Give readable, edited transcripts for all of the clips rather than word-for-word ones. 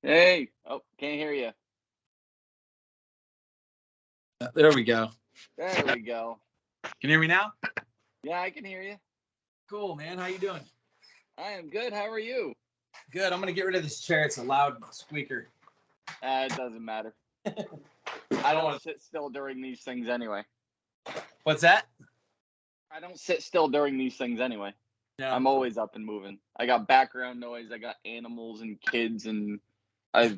Hey. Oh, can't hear you. There we go. There we go. Can you hear me now? Yeah, I can hear you. Cool, man. How you doing? I am good. How are you? Good. I'm gonna get rid of this chair. It's a loud squeaker. It doesn't matter. I don't sit still during these things anyway. What's that? I don't sit still during these things anyway. No. I'm always up and moving. I got background noise. I got animals and kids, and I've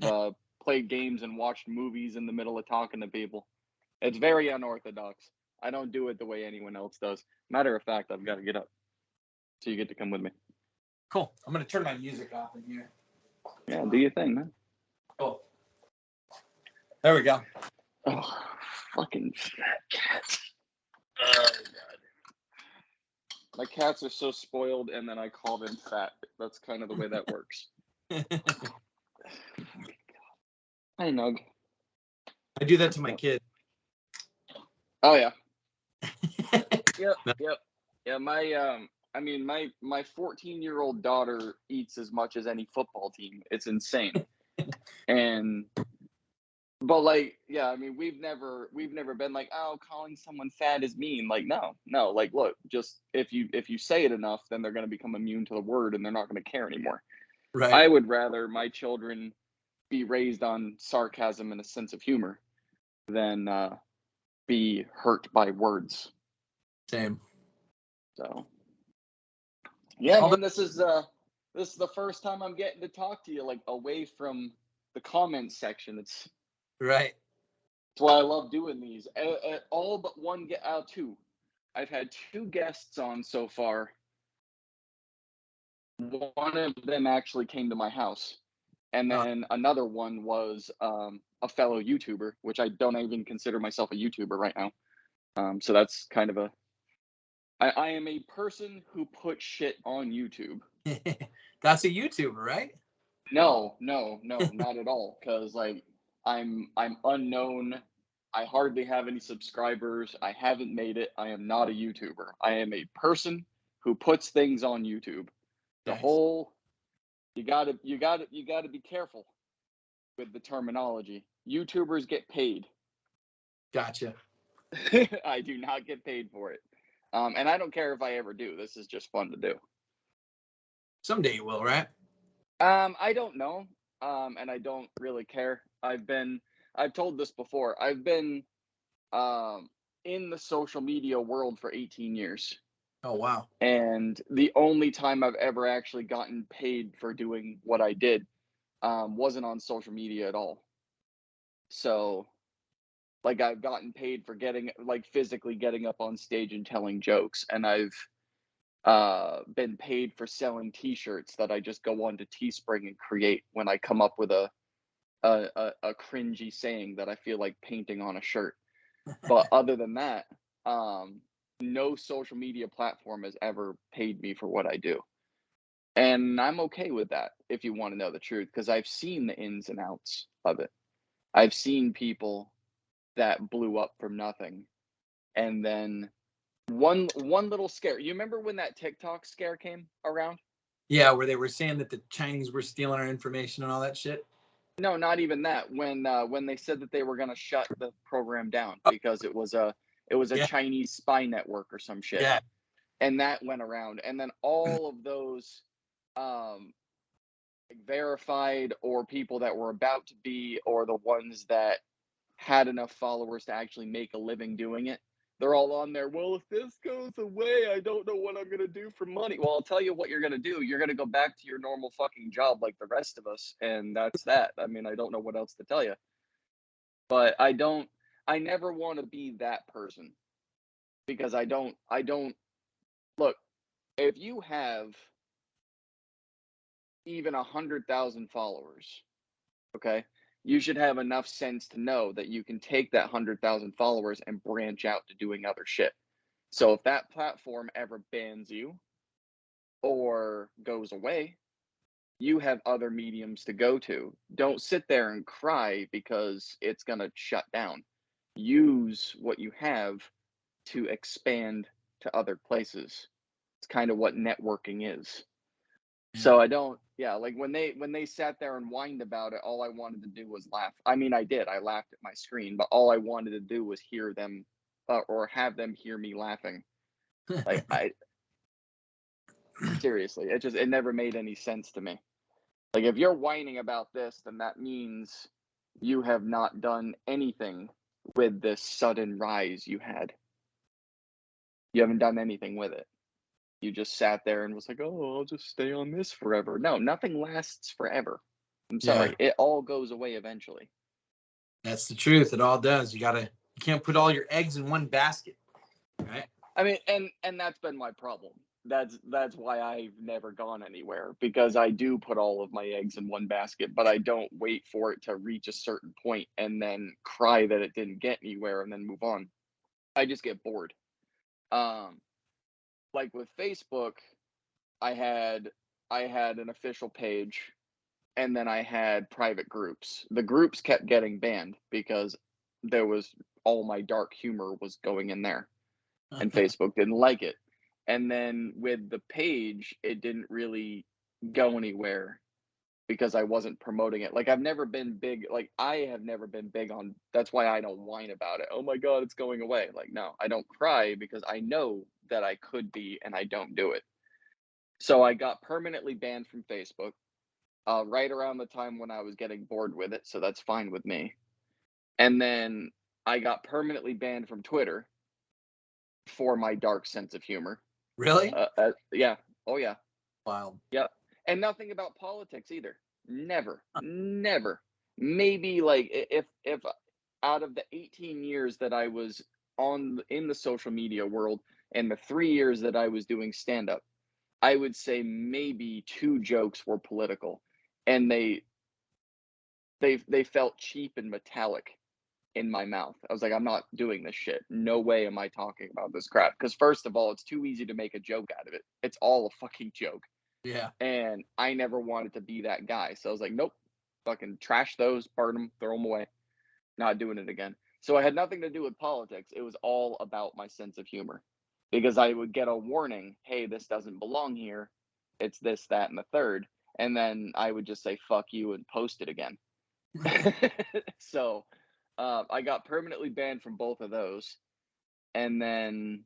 played games and watched movies in the middle of talking to people. It's very unorthodox. I don't do it the way anyone else does. Matter of fact, I've got to get up. So you get to come with me. Cool. I'm gonna turn my music off in here. Yeah, do your thing, man. Cool. There we go. Oh, fucking fat cats. Oh, God. My cats are so spoiled, and then I call them fat. That's kind of the way that works. Hi, Nug. I do that to my kid. Oh, yeah. Yep. Yeah, my 14-year-old daughter eats as much as any football team. It's insane. But like, yeah, I mean, we've never been like, oh, calling someone fat is mean. Like, no, like, look, just if you say it enough, then they're gonna become immune to the word and they're not gonna care anymore. Right. I would rather my children be raised on sarcasm and a sense of humor than be hurt by words. Same. So, yeah, man, this is the first time I'm getting to talk to you like away from the comments section. It's right. That's why I love doing these. All but two. I've had two guests on so far. One of them actually came to my house, and then another one was a fellow YouTuber, which I don't even consider myself a YouTuber right now. So that's kind of I am a person who puts shit on YouTube. That's a YouTuber, right? No, not at all. Because like I'm unknown. I hardly have any subscribers. I haven't made it. I am not a YouTuber. I am a person who puts things on YouTube. The Nice. whole you gotta be careful with the terminology. YouTubers get paid. Gotcha. I do not get paid for it. And I don't care if I ever do. This is just fun to do. Someday you will, right? I don't know. And I don't really care. I've told this before. I've been in the social media world for 18 years. Oh, wow. And the only time I've ever actually gotten paid for doing what I did wasn't on social media at all. So, like, I've gotten paid for physically getting up on stage and telling jokes. And I've been paid for selling T-shirts that I just go on to Teespring and create when I come up with a cringy saying that I feel like painting on a shirt. But other than that, no social media platform has ever paid me for what I do. And I'm okay with that, if you want to know the truth, because I've seen the ins and outs of it. I've seen people that blew up from nothing. And then one little scare. You remember when that TikTok scare came around? Yeah, where they were saying that the Chinese were stealing our information and all that shit. No, not even that. When they said that they were gonna shut the program down because it was a Chinese spy network or some shit. Yeah. And that went around, and then all of those verified or people that were about to be, or the ones that had enough followers to actually make a living doing it, they're all on there. Well, if this goes away, I don't know what I'm gonna do for money. Well, I'll tell you what you're gonna do. You're gonna go back to your normal fucking job like the rest of us, and that's that. I mean, I don't know what else to tell you. But I never want to be that person, because I don't look, if you have even 100,000 followers, okay, you should have enough sense to know that you can take that 100,000 followers and branch out to doing other shit. So if that platform ever bans you or goes away, you have other mediums to go to. Don't sit there and cry because it's going to shut down. Use what you have to expand to other places. It's kind of what networking is. So I don't, yeah, like when they sat there and whined about it, all I wanted to do was laugh. I mean, I did. I laughed at my screen, but all I wanted to do was hear them or have them hear me laughing. Like I seriously, it never made any sense to me. Like if you're whining about this, then that means you have not done anything with this sudden rise you had. You haven't done anything with it. You just sat there and was like, "Oh, I'll just stay on this forever." No, nothing lasts forever. I'm Yeah, sorry. It all goes away eventually. that's the truth. It all does. You can't put all your eggs in one basket, right? I mean, and that's been my problem. That's why I've never gone anywhere, because I do put all of my eggs in one basket, but I don't wait for it to reach a certain point and then cry that it didn't get anywhere and then move on. I just get bored. Um, like with Facebook, I had I had an official page and then I had private groups. The groups kept getting banned because there was all my dark humor was going in there, and Facebook didn't like it. And then with the page, it didn't really go anywhere because I wasn't promoting it. Like I've never been big, like I have never been big on, that's why I don't whine about it. Oh my God, it's going away. Like, no, I don't cry because I know that I could be and I don't do it. So I got permanently banned from Facebook right around the time when I was getting bored with it. So that's fine with me. And then I got permanently banned from Twitter for my dark sense of humor. Really? Yeah. Oh, yeah. Wild. Yep. And nothing about politics either. Never. Never. Maybe like if out of the 18 years that I was on in the social media world and the 3 years that I was doing stand up, I would say maybe two jokes were political, and they felt cheap and metallic in my mouth. I was like, I'm not doing this shit. No way am I talking about this crap. Because first of all, it's too easy to make a joke out of it. It's all a fucking joke. Yeah. And I never wanted to be that guy. So I was like, nope, fucking trash those, burn them, throw them away. Not doing it again. So it had nothing to do with politics. It was all about my sense of humor. Because I would get a warning, hey, this doesn't belong here. It's this, that, and the third. And then I would just say, fuck you, and post it again. So I got permanently banned from both of those. And then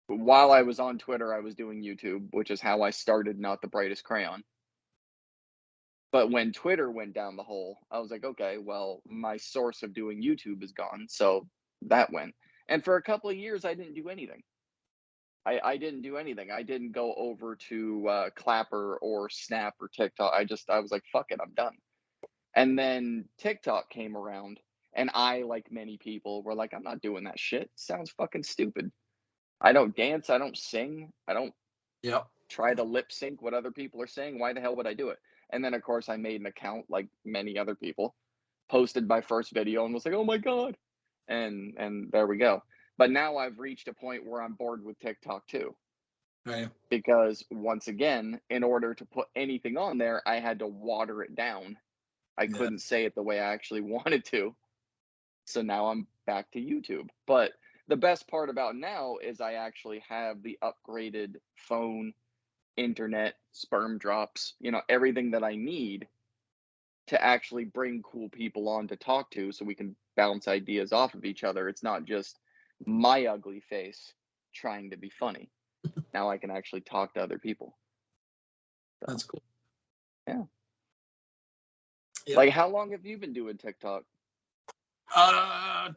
while I was on Twitter, I was doing YouTube, which is how I started Not the Brightest Crayon. But when Twitter went down the hole, I was like, okay, well, my source of doing YouTube is gone. So that went. And for a couple of years, I didn't do anything. I didn't do anything. I didn't go over to Clapper or Snap or TikTok. I was like, fuck it, I'm done. And then TikTok came around, and I, like many people, were like, I'm not doing that shit. Sounds fucking stupid. I don't dance. I don't sing. I don't Yep. try to lip sync what other people are saying. Why the hell would I do it? And then, of course, I made an account like many other people, posted my first video, and was like, oh my God. And there we go. But now I've reached a point where I'm bored with TikTok too. Right. Because once again, in order to put anything on there, I had to water it down. I Yeah. couldn't say it the way I actually wanted to. So now I'm back to YouTube. But the best part about now is I actually have the upgraded phone, internet, sperm drops, everything that I need to actually bring cool people on to talk to so we can bounce ideas off of each other. It's not just my ugly face trying to be funny. Now I can actually talk to other people. So, That's cool. yeah. Yep. Like, how long have you been doing TikTok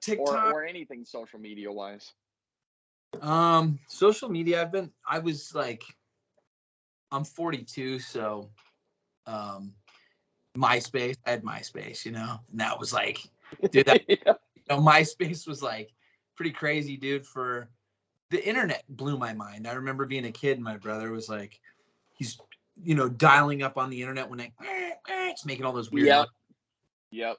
TikTok. or anything social media wise? Social media. I'm 42, so MySpace. I had MySpace, and that was like, dude, Yeah. MySpace was like pretty crazy, dude. For the internet blew my mind. I remember being a kid, and my brother was like, he's dialing up on the internet when it's making all those weird noises. Yep.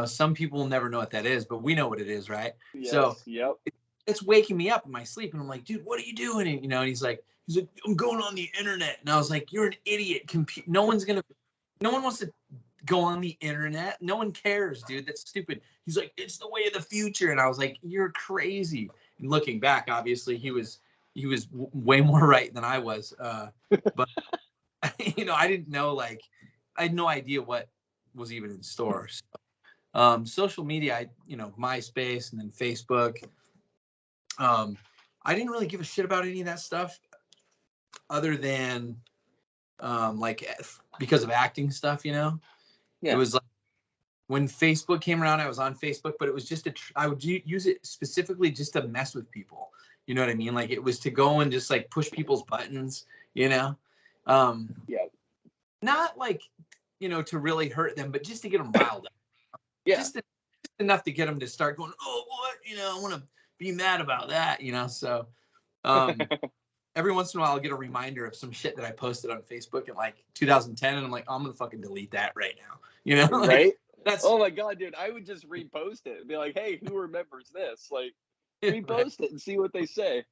Some people will never know what that is, but we know what it is, right? Yes. So Yep. it's waking me up in my sleep, and I'm like, dude, what are you doing? And he's like, I'm going on the internet. And I was like, you're an idiot. No one wants to go on the internet. No one cares, dude. That's stupid. He's like, it's the way of the future. And I was like, you're crazy. And looking back, obviously he was he was way more right than I was. But you know, I didn't know, like, I had no idea what was even in store. So, social media, you know, MySpace and then Facebook. I didn't really give a shit about any of that stuff other than like because of acting stuff, you know. It was like when Facebook came around, I was on Facebook, but it was just I would use it specifically just to mess with people. You know what I mean? Like it was to go and just like push people's buttons, you know? Not like, you know, to really hurt them, but just to get them riled up. Just enough to get them to start going, oh, what? You know, I want to be mad about that, you know? So every once in a while I'll get a reminder of some shit that I posted on Facebook in like 2010. And I'm like, oh, I'm going to fucking delete that right now. You know? Like, right? Oh my God, dude. I would just repost it and be like, hey, who remembers this? Like, repost it and see what they say.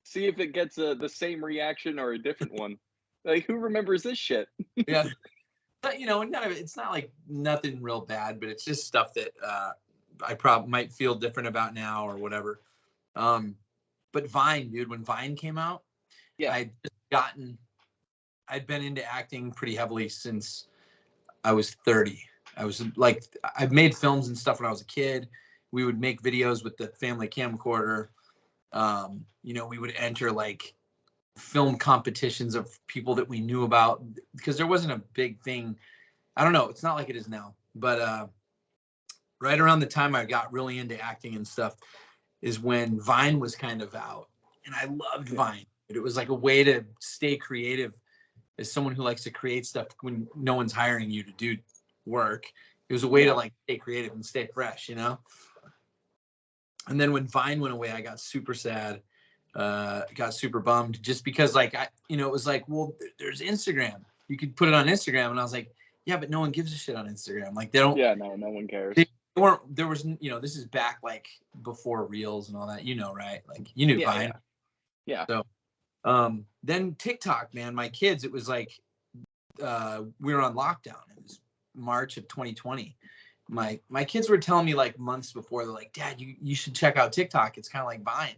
See if it gets the same reaction or a different one. Like, who remembers this shit? Yeah. But, you know, none of it, it's not like nothing real bad, but it's just stuff that I probably might feel different about now or whatever. But Vine, dude, when Vine came out, I'd been into acting pretty heavily since I was 30. I was like, I've made films and stuff when I was a kid. We would make videos with the family camcorder. You know, we would enter like film competitions of people that we knew about because there wasn't a big thing. I don't know. It's not like it is now, but right around the time I got really into acting and stuff is when Vine was kind of out, and I loved Vine. It was like a way to stay creative as someone who likes to create stuff when no one's hiring you to do work. It was a way to like stay creative and stay fresh, you know? And then when Vine went away, I got super sad, got super bummed just because like, you know, it was like, well, there's Instagram. You could put it on Instagram. And I was like, yeah, but no one gives a shit on Instagram. Like they don't. Yeah, no one cares. There was, you know, this is back like before Reels and all that, you know, right? Like you knew Vine. Yeah. So then TikTok, man, my kids, it was like we were on lockdown. It was March of 2020. My kids were telling me like months before, they're like, Dad, you should check out TikTok. It's kind of like Vine.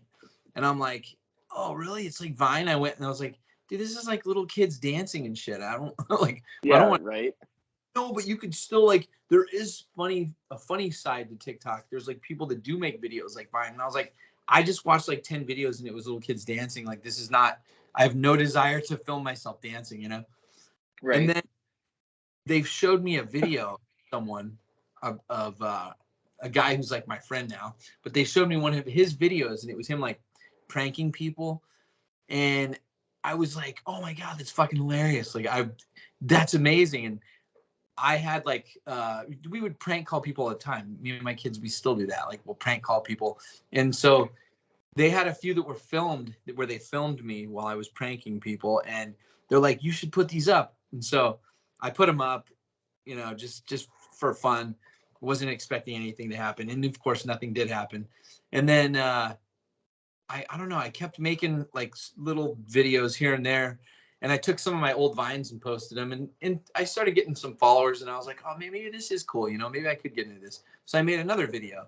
And I'm like, oh, really? It's like Vine? I went and I was like, dude, this is like little kids dancing and shit. I don't like, I don't want right. No, but you could still like, there is a funny side to TikTok. There's like people that do make videos like Vine. And I was like, I just watched like 10 videos and it was little kids dancing. Like, this is not, I have no desire to film myself dancing, you know? Right. And then they showed me a video of someone of a guy who's like my friend now, but they showed me one of his videos and it was him like pranking people. And I was like, oh my God, that's fucking hilarious. Like that's amazing. And I had like, we would prank call people all the time. Me and my kids, we still do that. Like we'll prank call people. And so they had a few that were filmed where they filmed me while I was pranking people. And they're like, you should put these up. And so I put them up, you know, just for fun. Wasn't expecting anything to happen. And of course, nothing did happen. And then I don't know, I kept making like little videos here and there. And I took some of my old Vines and posted them. And I started getting some followers. And I was like, oh, maybe this is cool. You know, maybe I could get into this. So I made another video.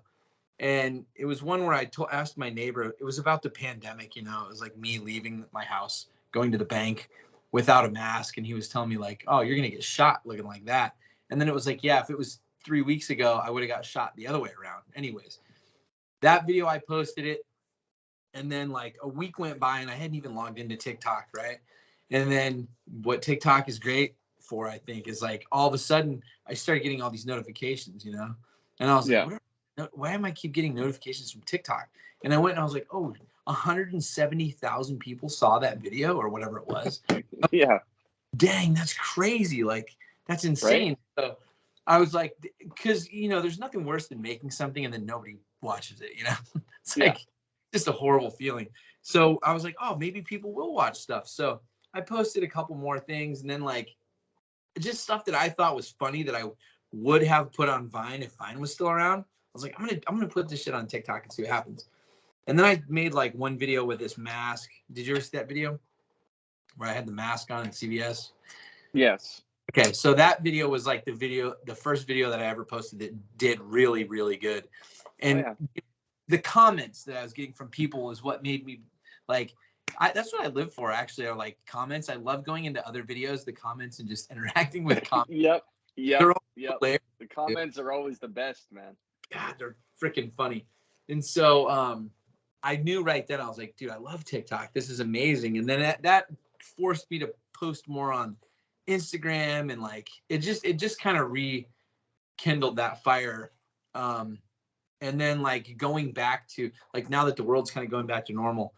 And it was one where I asked my neighbor, it was about the pandemic, you know, it was like me leaving my house, going to the bank without a mask. And he was telling me like, oh, you're going to get shot looking like that. And then it was like, yeah, if it was 3 weeks ago, I would have got shot the other way around. Anyways, that video, I posted it. And then like a week went by and I hadn't even logged into TikTok, right? And then what TikTok is great for, I think, is like all of a sudden I started getting all these notifications, you know? And I was like, why am I keep getting notifications from TikTok? And I went and I was like, oh, 170,000 people saw that video or whatever it was. Yeah. Dang, that's crazy. Like, that's insane. Right? So I was like, because, you know, there's nothing worse than making something and then nobody watches it, you know? It's like just a horrible feeling. So I was like, oh, maybe people will watch stuff. So I posted a couple more things and then like just stuff that I thought was funny that I would have put on Vine if Vine was still around. I was like, I'm gonna put this shit on TikTok and see what happens. And then I made like one video with this mask. Did you ever see that video where I had the mask on at CVS? Yes. Okay, so that video was like the first video that I ever posted that did really, really good. And the comments that I was getting from people was what made me like, That's what I live for, actually, are like comments. I love going into other videos, the comments, and just interacting with comments. Yep. They're all Yep. hilarious. The comments are always the best, man. God, they're freaking funny. And so I knew right then, I was like, dude, I love TikTok. This is amazing. And then that forced me to post more on Instagram, and like it just kind of rekindled that fire. And then like going back to like, now that the world's kind of going back to normal,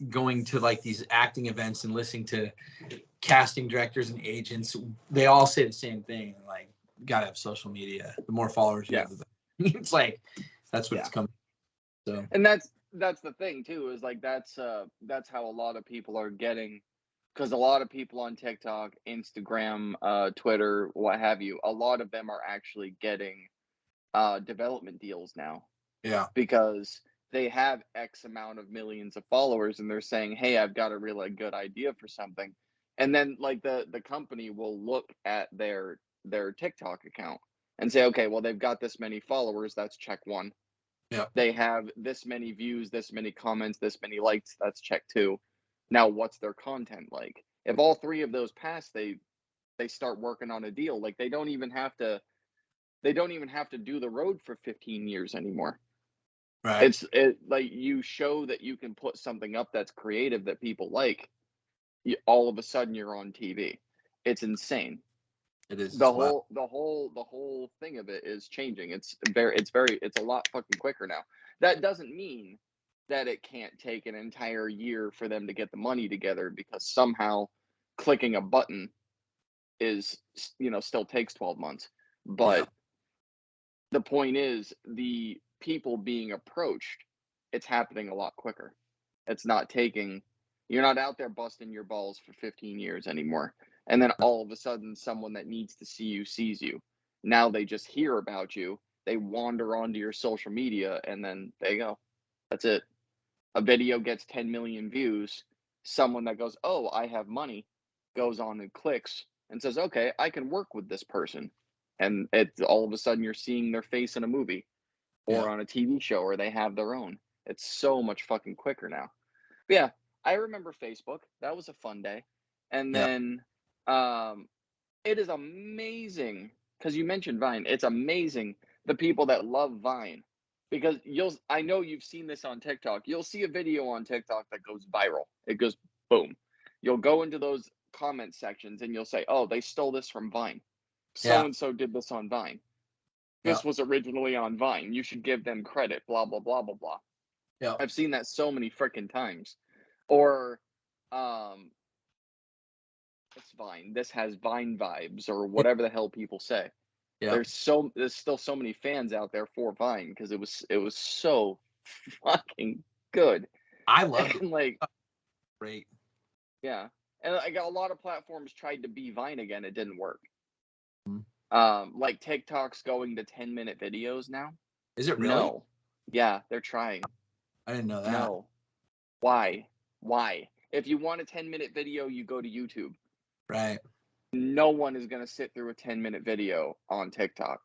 going to like these acting events and listening to casting directors and agents, they all say the same thing. Like, gotta have social media. The more followers you have, the better. It's like, that's what it's coming. So, and that's the thing too, is like that's how a lot of people are getting, because a lot of people on TikTok, Instagram, Twitter, what have you, a lot of them are actually getting development deals now, yeah, because they have X amount of millions of followers, and they're saying, hey, I've got a really good idea for something. And then like the company will look at their TikTok account and say, okay, well, they've got this many followers, that's check one. yeah, They have this many views, this many comments, this many likes, that's check two. Now what's their content like? If all three of those pass, they start working on a deal. Like they don't even have to do the road for 15 years anymore. right. It like, you show that you can put something up that's creative that people like, all of a sudden you're on TV. It's insane. It is. The It's wild. whole thing of it is changing. It's a lot fucking quicker now. That doesn't mean that it can't take an entire year for them to get the money together, because somehow clicking a button is, still takes 12 months. Yeah, But the point is, the people being approached, it's happening a lot quicker. It's not taking, you're not out there busting your balls for 15 years anymore. And then all of a sudden, someone that needs to see you sees you. Now they just hear about you, they wander onto your social media, and then they go. That's it. A video gets 10 million views. Someone that goes, oh, I have money, goes on and clicks and says, okay, I can work with this person. And it's all of a sudden you're seeing their face in a movie yeah, or on a TV show, or they have their own. It's so much fucking quicker now. But yeah, I remember Facebook. That was a fun day. And yeah, then um, it is amazing, because you mentioned Vine. It's amazing the people that love Vine, because I know you've seen this on TikTok. You'll see a video on TikTok that goes viral. It goes boom. You'll go into those comment sections and you'll say, "Oh, they stole this from Vine. So yeah, and so did this on Vine. yeah, This was originally on Vine. You should give them credit, blah blah blah blah blah." yeah, I've seen that so many freaking times. Or um it's Vine. This has Vine vibes, or yeah, whatever the hell people say. yeah. There's still so many fans out there for Vine, because it was so fucking good. I love it. And like, Great. yeah. And like, a lot of platforms tried to be Vine again, it didn't work. Mhm. Like TikTok's going to 10-minute videos now. Is it really? No. Yeah, they're trying. I didn't know that. No. Why? Why? If you want a 10-minute video, you go to YouTube. Right. No one is going to sit through a 10-minute video on TikTok.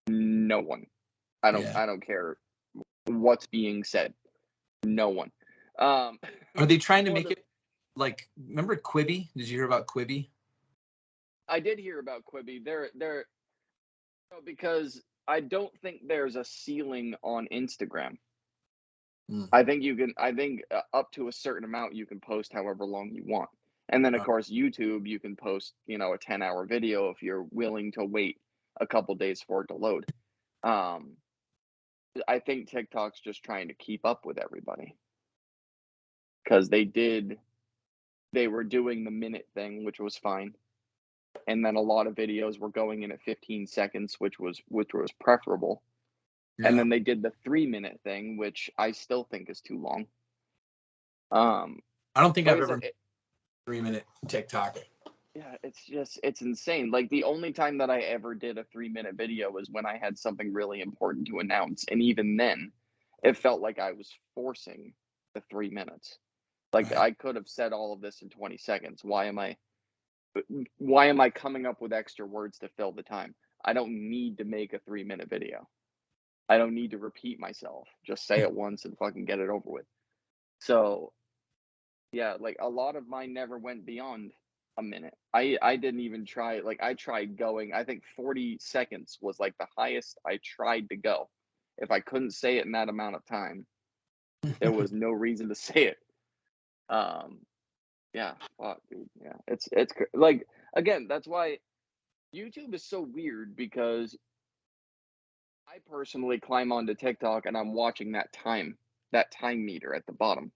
No one. I don't Yeah. I don't care what's being said. No one. Um, Are they trying to one of make the it like? Remember Quibi? Did you hear about Quibi? I did hear about Quibi. Because I don't think there's a ceiling on Instagram. Mm. I think up to a certain amount you can post however long you want. And then of Oh, course YouTube, you can post, a 10-hour video if you're willing to wait a couple days for it to load. Um, I think TikTok's just trying to keep up with everybody, because they were doing the minute thing, which was fine. And then a lot of videos were going in at 15 seconds, which was preferable. And yeah. then they did the 3-minute thing, which I still think is too long. Um, I don't think like I've I ever said, made 3-minute TikTok. yeah, it's insane. Like the only time that I ever did a 3-minute video was when I had something really important to announce, and even then, it felt like I was forcing the 3 minutes. Like Right. I could have said all of this in 20 seconds. Why am I coming up with extra words to fill the time? I don't need to make a 3-minute video. I don't need to repeat myself. Just say it once and fucking get it over with. So Yeah, like a lot of mine never went beyond a minute. I didn't even try, like I tried going, I think 40 seconds was like the highest I tried to go. If I couldn't say it in that amount of time, there was no reason to say it. Um yeah, fuck, dude. Yeah. Like again, that's why YouTube is so weird because I personally climb onto TikTok and I'm watching that time meter at the bottom.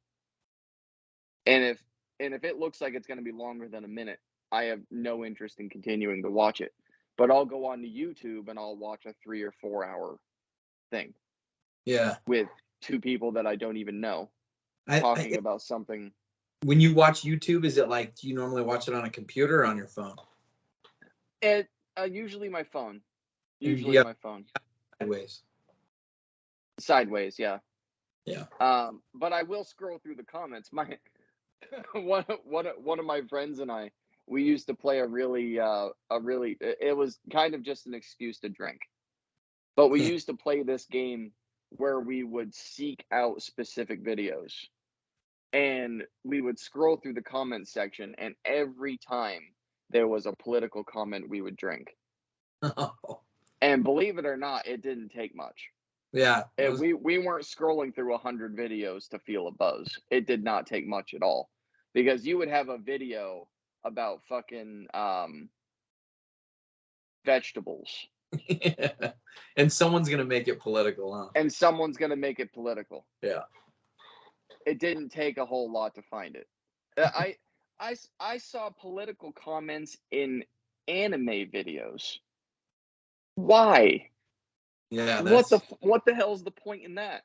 And if it looks like it's gonna be longer than a minute, I have no interest in continuing to watch it. But I'll go on to YouTube and I'll watch a 3 or 4 hour thing Yeah. with 2 people that I don't even know I talking about something. when you watch YouTube, is it like, do you normally watch it on a computer or on your phone? It usually my phone. And Usually you have my phone. sideways. Sideways, yeah. Yeah. But I will scroll through the comments. My one of my friends and I, we used to play it was kind of just an excuse to drink. But we used to play this game where we would seek out specific videos and we would scroll through the comment section, and every time there was a political comment, we would drink. And believe it or not, it didn't take much. Yeah. We weren't scrolling through 100 videos to feel a buzz. It did not take much at all, because you would have a video about fucking vegetables, And someone's gonna make it political, huh? and someone's gonna make it political. Yeah. It didn't take a whole lot to find it. Uh, I I saw political comments in anime videos. Why? Yeah, What the hell's the point in that?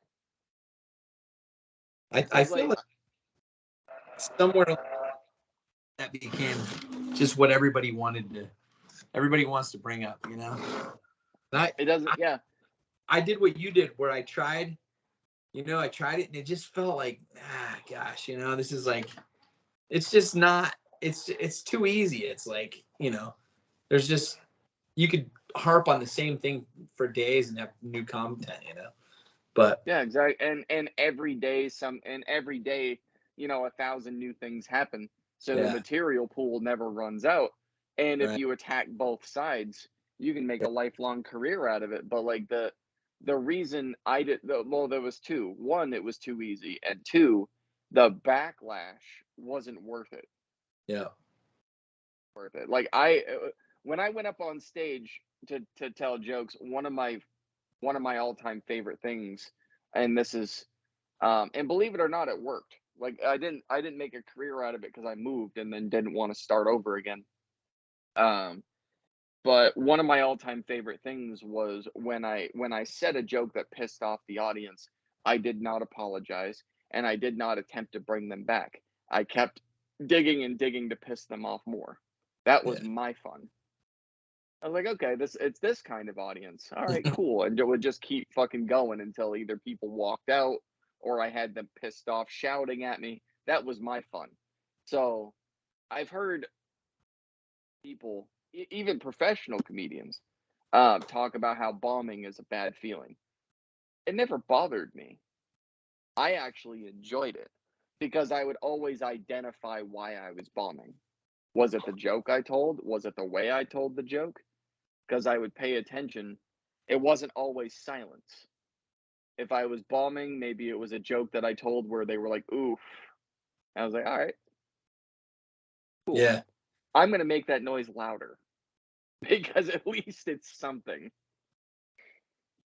I It's feel like like somewhere that became just what everybody wants to bring up, you know. And it doesn't. Yeah, I did what you did, where I tried, I tried it and it just felt like, gosh, this is like, it's just not, it's too easy. It's like, there's just, you could harp on the same thing for days and have new content. But yeah, exactly. And every day, 1,000 new things happen. So the yeah, material pool never runs out. And if right. you attack both sides, you can make a lifelong career out of it. But like the reason well, there was two. One, it was too easy, and two, the backlash wasn't worth it. Yeah. Worth it. Like when I went up on stage to tell jokes, one of my all-time favorite things, and this is and believe it or not, it worked. Like I didn't make a career out of it because I moved and then didn't want to start over again. Um, but one of my all-time favorite things was when I said a joke that pissed off the audience, I did not apologize and I did not attempt to bring them back. I kept digging and digging to piss them off more. That was Yeah. my fun. I was like, okay, it's this kind of audience. All right, cool. And it would just keep fucking going until either people walked out or I had them pissed off shouting at me. That was my fun. So I've heard people, even professional comedians, talk about how bombing is a bad feeling. It never bothered me. I actually enjoyed it because I would always identify why I was bombing. Was it the joke I told? Was it the way I told the joke? Because I would pay attention. It wasn't always silence. If I was bombing, maybe it was a joke that I told where they were like, oof. I was like, all right, cool. Yeah. I'm going to make that noise louder because at least it's something.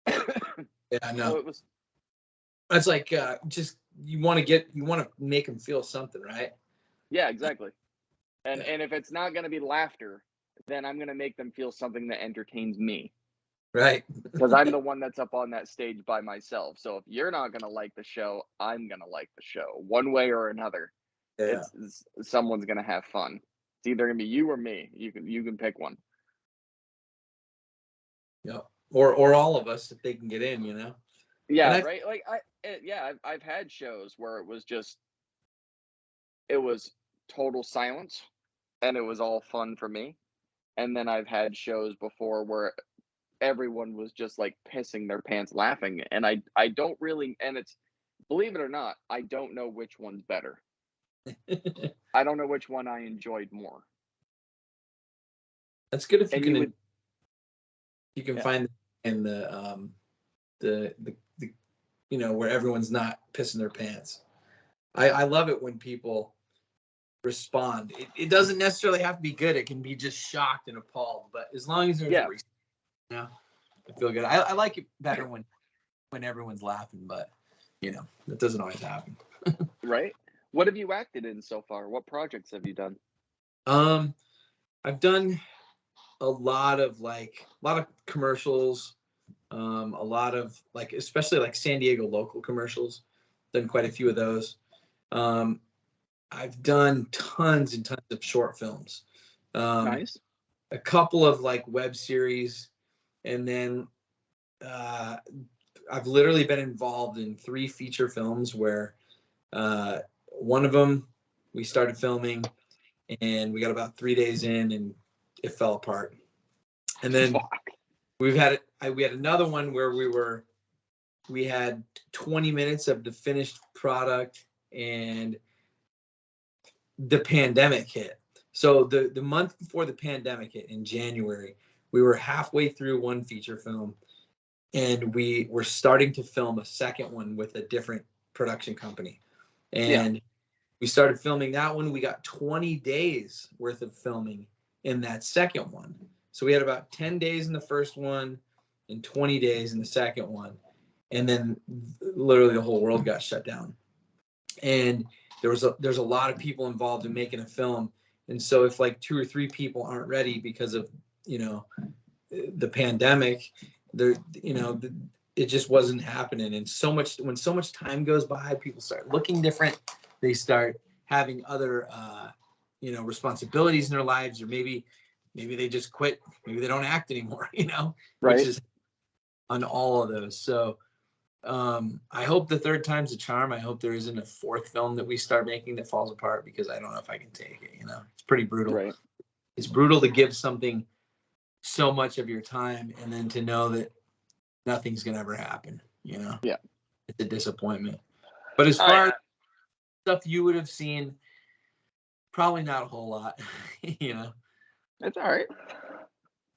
Yeah, I So know. it was, It's like, just, you want to make them feel something, right? yeah, exactly. Yeah. And if it's not going to be laughter, then I'm going to make them feel something that entertains me Right. because I'm the one that's up on that stage by myself. So if you're not going to like the show, I'm going to like the show one way or another. Yeah. It's someone's going to have fun. It's either going to be you or me. You can pick one. Yeah. Or all of us if they can get in. And Yeah, I right. Like I've had shows where it was total silence and it was all fun for me. And then I've had shows before where everyone was just like pissing their pants laughing, and I don't really, and it's, believe it or not, I don't know which one's better. I don't know which one I enjoyed more. That's good if you And can yeah, find in the where everyone's not pissing their pants. I love it when people respond. It doesn't necessarily have to be good. It can be just shocked and appalled. But as long as there's a yeah, response, I feel good. I like it better when everyone's laughing, but that doesn't always happen. right. What have you acted in so far? What projects have you done? I've done a lot of commercials, a lot of especially like San Diego local commercials. Done quite a few of those. I've done tons and tons of short films, Nice. a couple of web series, and then I've literally been involved in 3 feature films where one of them we started filming and we got about 3 days in and it fell apart. And then Fuck. we had another one where we had 20 minutes of the finished product and the pandemic hit. So the month before the pandemic hit in January, we were halfway through one feature film and we were starting to film a second one with a different production company. Yeah. And we started filming that one. We got 20 days worth of filming in that second one. So we had about 10 days in the first one and 20 days in the second one. And then literally the whole world got shut down. And there's a lot of people involved in making a film. And so if 2 or 3 people aren't ready because of, the pandemic, it just wasn't happening. And when so much time goes by, people start looking different. They start having other, responsibilities in their lives, or maybe they just quit. Maybe they don't act anymore, which Right. is on all of those. So I hope the third time's a charm. I hope there isn't a fourth film that we start making that falls apart, because I don't know if I can take it. It's pretty brutal. Right. It's brutal to give something so much of your time and then to know that nothing's gonna ever happen. Yeah. It's a disappointment. But as Oh far as yeah. stuff you would have seen, probably not a whole lot. It's all right.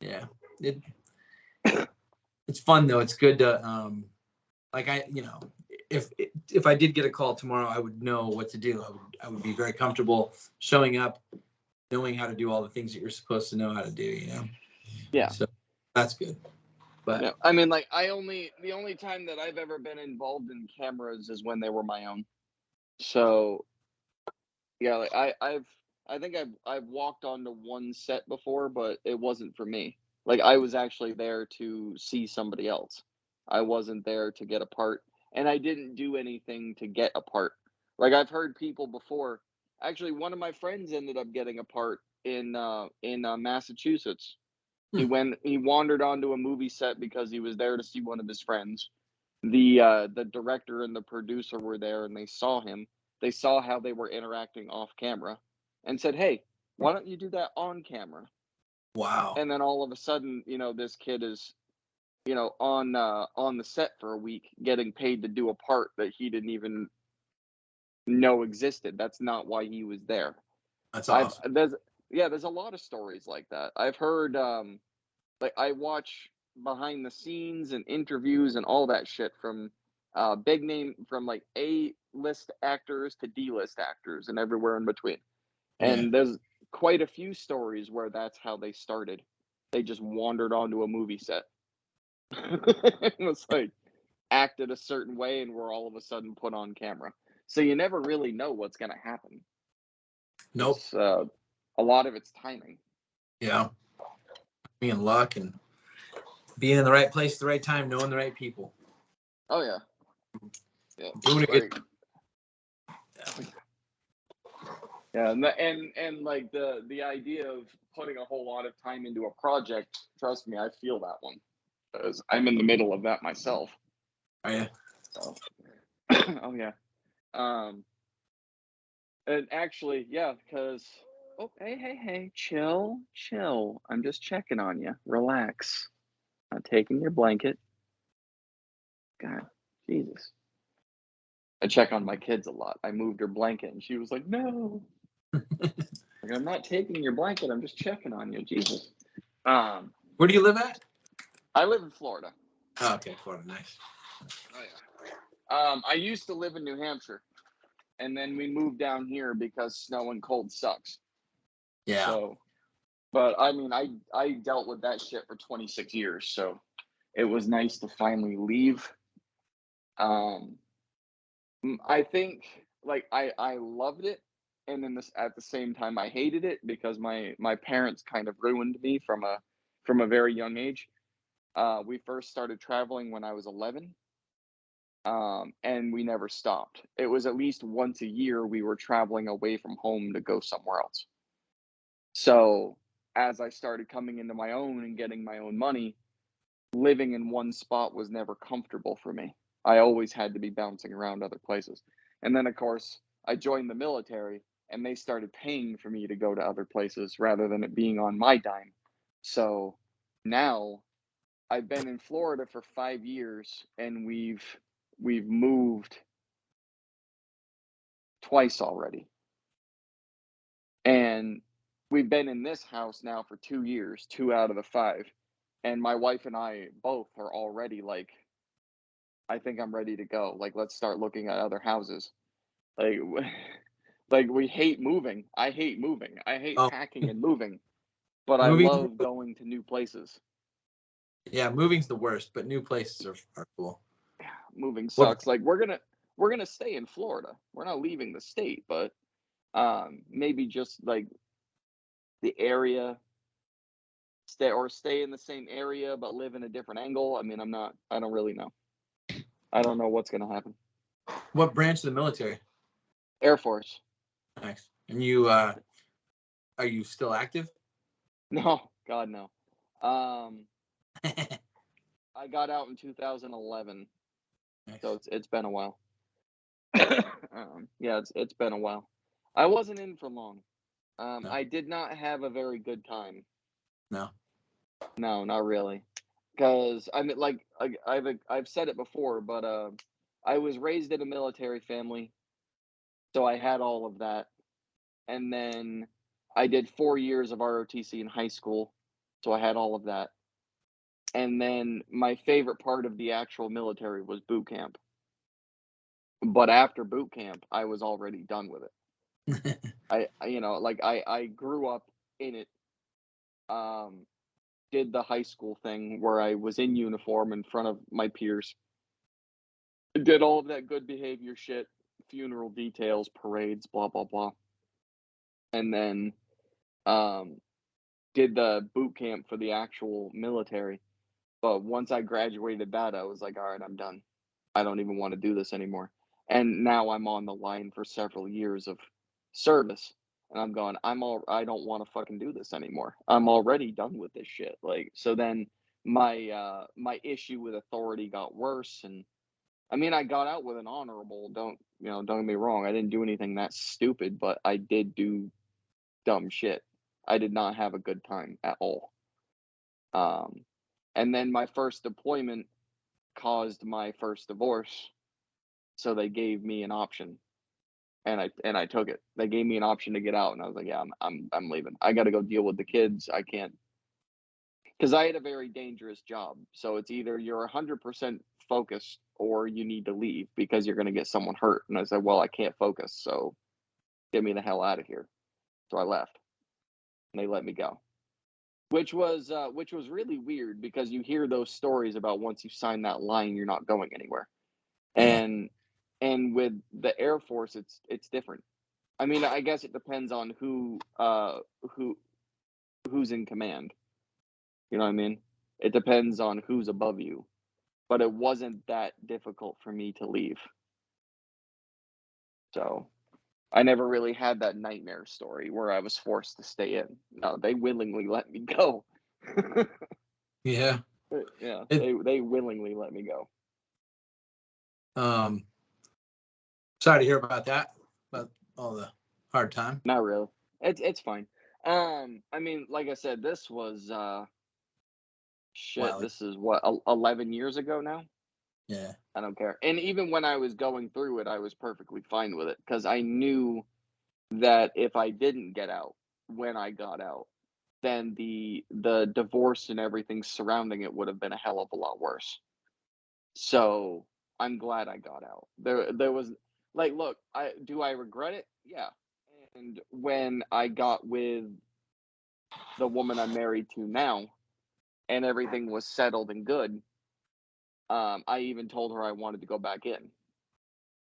Yeah. It it's fun though. It's good to if I did get a call tomorrow, I would know what to do. I would be very comfortable showing up, knowing how to do all the things that you're supposed to know how to do. Yeah. So that's good. But Yeah. I mean, the only time that I've ever been involved in cameras is when they were my own. So yeah, I think I've walked onto one set before, but it wasn't for me. Like I was actually there to see somebody else. I wasn't there to get a part, and I didn't do anything to get a part. Like I've heard people before. Actually, one of my friends ended up getting a part in Massachusetts. hmm, He wandered onto a movie set because he was there to see one of his friends. The director and the producer were there and they saw him. They saw how they were interacting off camera and said, "Hey, why don't you do that on camera?" wow, And then all of a sudden, this kid is, on the set for a week getting paid to do a part that he didn't even know existed. That's not why he was there. that's I've awesome. there's a lot of stories like that. I've heard like I watch behind the scenes and interviews and all that shit from big name from like A list actors to D list actors and everywhere in between. Yeah, And there's quite a few stories where that's how they started. They just wandered onto a movie set. It was like acted a certain way and were all of a sudden put on camera. So you never really know what's going to happen. nope, It's a lot of it's timing. yeah, being luck and being in the right place at the right time, knowing the right people, Oh yeah, yeah, doing a good. like yeah, and like the idea of putting a whole lot of time into a project, trust me, I feel that one because I'm in the middle of that myself. Oh yeah, So, oh yeah, um, and actually, yeah, because hey, chill, chill. I'm just checking on you. Relax. I'm taking your blanket. God, Jesus. I check on my kids a lot. I moved her blanket, and she was like, "No." Like, I'm not taking your blanket. I'm just checking on you. Jesus. Um, Where do you live at? I live in Florida. Oh, okay, Florida, nice. Oh yeah. I used to live in New Hampshire, and then we moved down here because snow and cold sucks. Yeah. So, but I mean, I dealt with that shit for 26 years, so it was nice to finally leave. Um, I think like I loved it, and then this at the same time I hated it because my parents kind of ruined me from a very young age. We first started traveling when I was 11, and we never stopped. It was at least once a year we were traveling away from home to go somewhere else. So as I started coming into my own and getting my own money, living in one spot was never comfortable for me. I always had to be bouncing around other places. And then, of course, I joined the military and they started paying for me to go to other places rather than it being on my dime. So now I've been in Florida for 5 years and we've moved twice already. And we've been in this house now for 2 years, two out of the five. And my wife and I both are already like, I think I'm ready to go. Like, let's start looking at other houses. Like, like we hate moving. I hate moving. I hate Oh, packing and moving, but I moving. love going to new places. Yeah, moving's the worst, but new places are cool. Moving What? sucks. Like we're gonna stay in Florida. We're not leaving the state, but maybe just like the area, stay in the same area but live in a different angle. I mean, I don't really know. I don't know what's gonna happen. What branch of the military? Air Force. Nice. And you are you still active? No, God no. Um, I got out in 2011, so Nice. it's been a while. Yeah, it's been a while. I wasn't in for long. No. I did not have a very good time. No. No, not really. Because I mean, like I've said it before, but I was raised in a military family, so I had all of that. And then I did 4 years of ROTC in high school, so I had all of that. And then my favorite part of the actual military was boot camp. But after boot camp, I was already done with it. You know, like I grew up in it. Um, did the high school thing where I was in uniform in front of my peers. Did all of that good behavior shit, funeral details, parades, blah blah blah. And then um did the boot camp for the actual military. But once I graduated that, I was like, all right, I'm done. I don't even want to do this anymore. And now I'm on the line for several years of service. And I'm going, I don't want to fucking do this anymore. I'm already done with this shit. Like, so then my issue with authority got worse. And I mean, I got out with an honorable, don't get me wrong. I didn't do anything that stupid, but I did do dumb shit. I did not have a good time at all. Um, and then my first deployment caused my first divorce, so they gave me an option, and I took it. They gave me an option to get out, and I was like, yeah, I'm leaving. I got to go deal with the kids. I can't, because I had a very dangerous job. So it's either you're 100% focused or you need to leave because you're going to get someone hurt. And I said, well, I can't focus, so get me the hell out of here. So I left, and they let me go. Which was really weird because you hear those stories about once you sign that line, you're not going anywhere. Yeah. And with the Air Force, it's different. I mean, I guess it depends on who who's in command. You know what I mean? It depends on who's above you. But it wasn't that difficult for me to leave. So I never really had that nightmare story where I was forced to stay in. No, they willingly let me go. Yeah. Yeah, It they willingly let me go. um sorry to hear about that. About all the hard time. Not really. It's fine. I mean, like I said, this was shit. Wow. This is what 11 years ago now. Yeah. I don't care. And even when I was going through it, I was perfectly fine with it because I knew that if I didn't get out when I got out, then the divorce and everything surrounding it would have been a hell of a lot worse. So I'm glad I got out. There was like, look, I regret it? Yeah. And when I got with the woman I'm married to now and everything was settled and good, I even told her I wanted to go back in.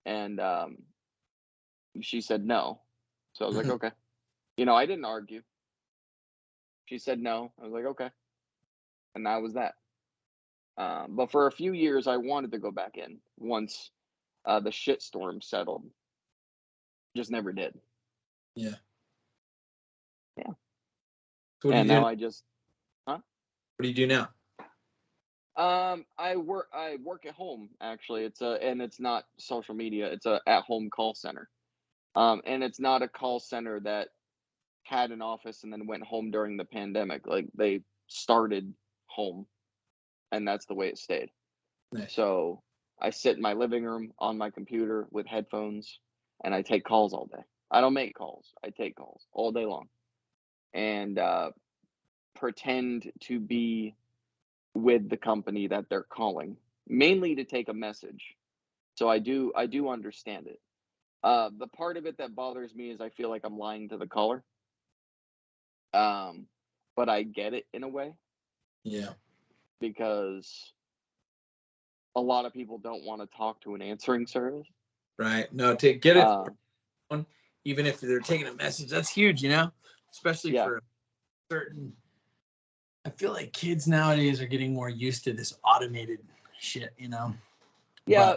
And she said no. So I was like, Mhm. okay. You know, I didn't argue. She said no. I was like, okay. And that was that. But for a few years, I wanted to go back in once the shitstorm settled. Just never did. Yeah. Yeah. So what do And you do? now I just, huh? What do you do now? I work at home actually. And it's not social media. It's a at home call center. And it's not a call center that had an office and then went home during the pandemic. Like they started home and that's the way it stayed. Nice. So I sit in my living room on my computer with headphones and I take calls all day. I don't make calls. I take calls all day long and pretend to be with the company that they're calling, mainly to take a message. So I do understand it. The part of it that bothers me is I feel like I'm lying to the caller. Um, but I get it in a way Yeah. because a lot of people don't want to talk to an answering service. Right. No, to get it Uh, on, even if they're taking a message, that's huge, you know, especially yeah, for a certain. I feel like kids nowadays are getting more used to this automated shit, you know. yeah,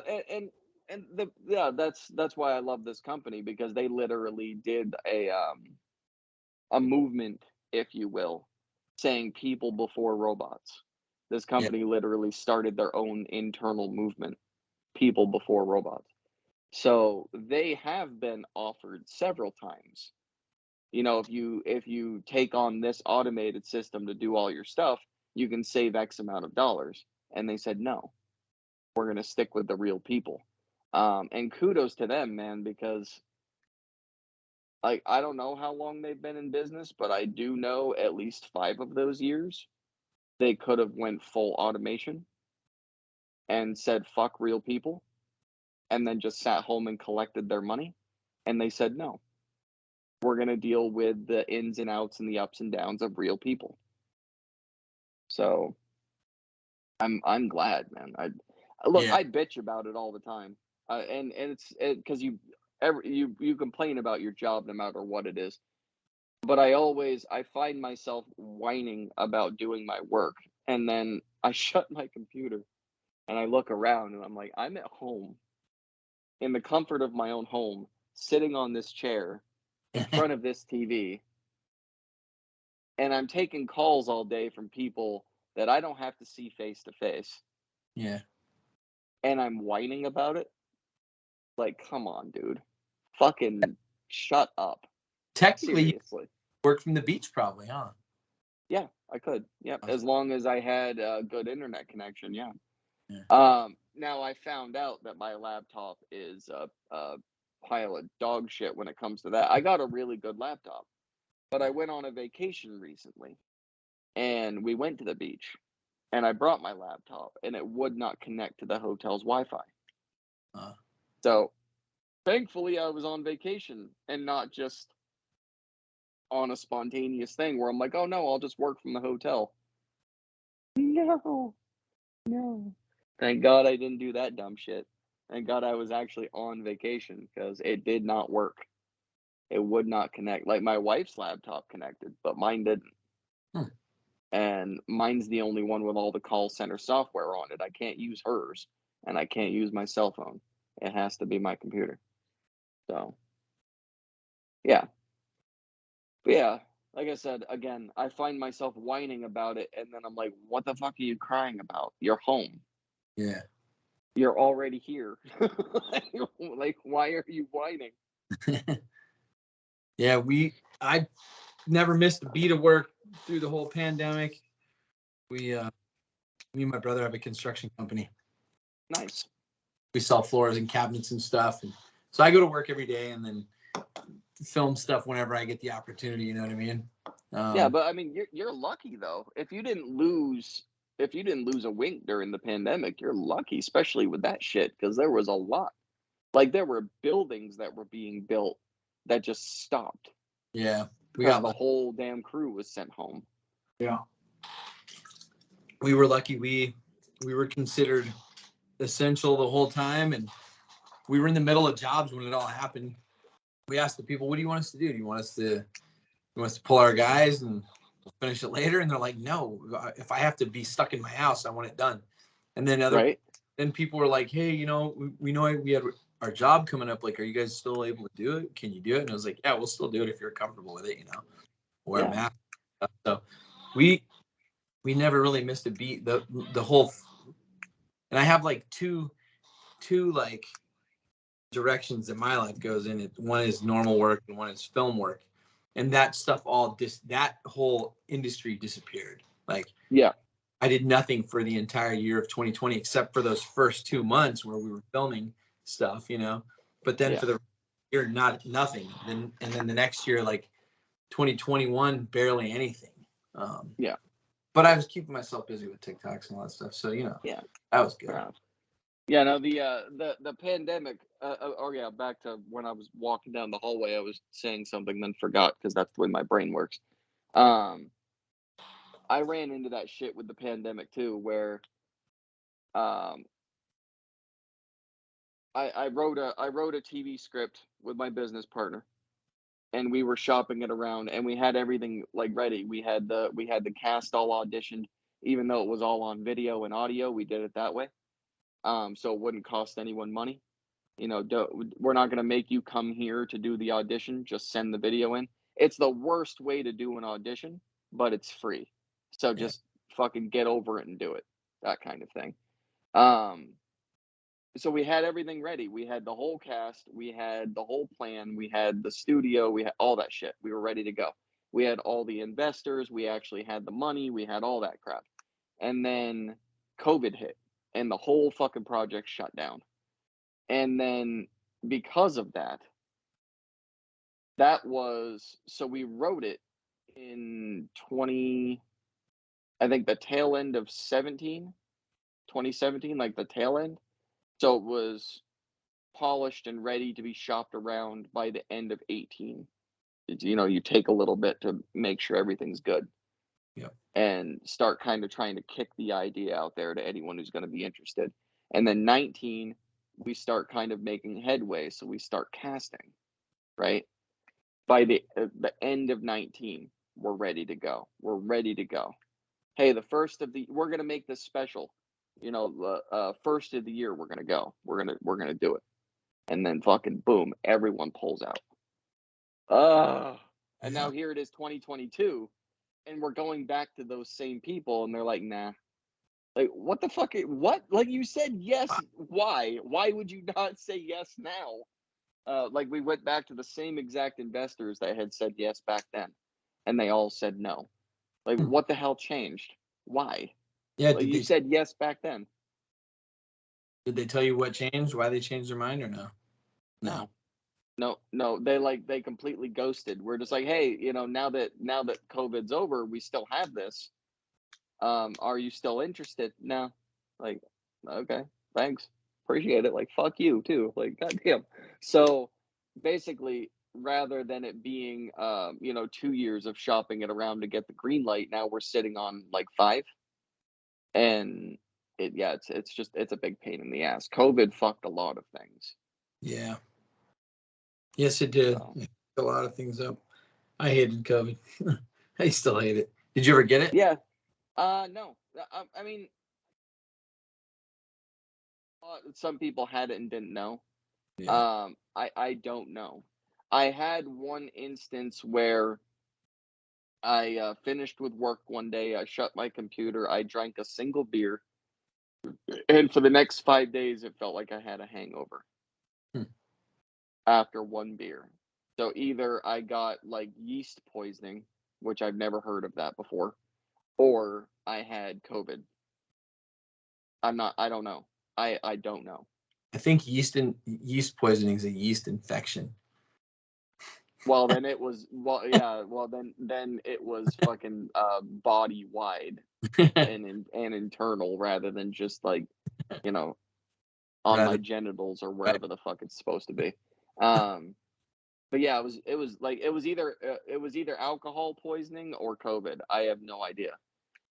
But yeah, that's why I love this company because they literally did a movement, if you will, saying people before robots. This yeah, company literally started their own internal movement, people before robots. So they have been offered several times. You know, if you take on this automated system to do all your stuff, you can save X amount of dollars. And they said no, we're gonna stick with the real people. And kudos to them, man, because like I don't know how long they've been in business, but I do know at least 5 of those years they could have went full automation and said fuck real people and then just sat home and collected their money. And they said no. We're gonna deal with the ins and outs and the ups and downs of real people. So I'm glad, man. Look, yeah, I bitch about it all the time, and it's because you complain about your job no matter what it is. But I find myself whining about doing my work, and then I shut my computer and I look around and I'm like, I'm at home in the comfort of my own home, sitting on this chair in front of this TV, and I'm taking calls all day from people that I don't have to see face to face, yeah. and I'm whining about it. Like, come on, dude. Fucking shut up. Technically, you Seriously. work from the beach, probably, huh? Yeah, I could. Yep, Awesome. as long as I had a good internet connection, yeah. Yeah. Now I found out that my laptop is a pile of dog shit when it comes to that. I got a really good laptop, but I went on a vacation recently and we went to the beach and I brought my laptop and it would not connect to the hotel's Wi-Fi. Uh, So thankfully I was on vacation and not just on a spontaneous thing where I'm like, oh no, I'll just work from the hotel. No, no. Thank God I didn't do that dumb shit. Thank God I was actually on vacation because it did not work. It would not connect. Like my wife's laptop connected, but mine didn't. hmm. And mine's the only one with all the call center software on it. I can't use hers and I can't use my cell phone. It has to be my computer. So, yeah. But yeah, like I said, again, I find myself whining about it and then I'm like, what the fuck are you crying about? You're home. Yeah. You're already here. Like, why are you whining? Yeah, I never missed a beat of work through the whole pandemic. We me and my brother have a construction company. Nice. We sell floors and cabinets and stuff. And so I go to work every day and then film stuff whenever I get the opportunity. You know what I mean? Yeah, but I mean, you're lucky though. If you didn't lose a wink during the pandemic, you're lucky, especially with that shit, because there was a lot. Like there were buildings that were being built that just stopped Yeah, we because got the whole damn crew was sent home. Yeah, we were lucky. We were considered essential the whole time, and we were in the middle of jobs when it all happened. We asked the people, "What do you want us to do? Do you want us to pull our guys and finish it later?" And they're like, "No. If I have to be stuck in my house, I want it done." And then Right? then people were like, "Hey, we know we had our job coming up. Like, are you guys still able to do it? Can you do it?" And I was like, "Yeah, we'll still do it if you're comfortable with it. Wear a Yeah. mask." So we never really missed a beat. The whole, and I have like two like directions that my life goes in. One is normal work and one is film work, and that stuff that whole industry disappeared. Like, Yeah. I did nothing for the entire year of 2020 except for those first 2 months where we were filming stuff, But then Yeah. for the year, nothing. And then the next year, like 2021, barely anything. Yeah. But I was keeping myself busy with TikToks and all that stuff, so Yeah. that was good. Yeah, no, the pandemic. Yeah, back to when I was walking down the hallway, I was saying something, then forgot because that's the way my brain works. Um, I ran into that shit with the pandemic too, where um, I wrote a TV script with my business partner, and we were shopping it around, and we had everything like ready. We had the cast all auditioned, even though it was all on video and audio. We did it that way, so it wouldn't cost anyone money. We're not going to make you come here to do the audition. Just send the video in. It's the worst way to do an audition, but it's free. So Yeah. just fucking get over it and do it. That kind of thing. Um, so we had everything ready. We had the whole cast, we had the whole plan, we had the studio, we had all that shit. We were ready to go. We had all the investors, we actually had the money, we had all that crap. And then COVID hit and the whole fucking project shut down. And then because of that, so we wrote it in 20, I think the tail end of 2017, like the tail end. So it was polished and ready to be shopped around by the end of 18. You take a little bit to make sure everything's good Yeah. and start kind of trying to kick the idea out there to anyone who's going to be interested. And then 19, we start kind of making headway. So we start casting, right? By the end of 19, we're ready to go. We're ready to go. Hey, we're going to make this special. The first of the year, we're going to go. We're going to do it. And then fucking boom, everyone pulls out. And now here it is 2022, and we're going back to those same people, and they're like, nah. Like, what the fuck? What? Like, you said yes. Why? Why would you not say yes now? Like, we went back to the same exact investors that had said yes back then, and they all said no. Like, what the hell changed? Why? Yeah. Like, you said yes back then. Did they tell you what changed? Why they changed their mind or no? No. No, they completely ghosted. We're just like, hey, now that COVID's over, we still have this. Are you still interested? No. Like, okay, thanks. Appreciate it. Like, fuck you too. Like, goddamn. So basically, rather than it being 2 years of shopping it around to get the green light, now we're sitting on like 5. And it's a big pain in the ass. COVID fucked a lot of things. Yeah. Yes, it did. So. It fucked a lot of things up. I hated COVID. I still hate it. Did you ever get it? Yeah. No. I mean, some people had it and didn't know. Yeah. I don't know. I had one instance where I finished with work one day. I shut my computer. I drank a single beer, and for the next 5 days, it felt like I had a hangover Hmm. after one beer. So either I got like yeast poisoning, which I've never heard of that before, or I had COVID. I don't know. I don't know. I think yeast poisoning is a yeast infection. Well, then it was then it was fucking body wide and internal rather than just like, you know, on my Rather, genitals or right. wherever the fuck it's supposed to be. But yeah, it was either alcohol poisoning or COVID. I have no idea.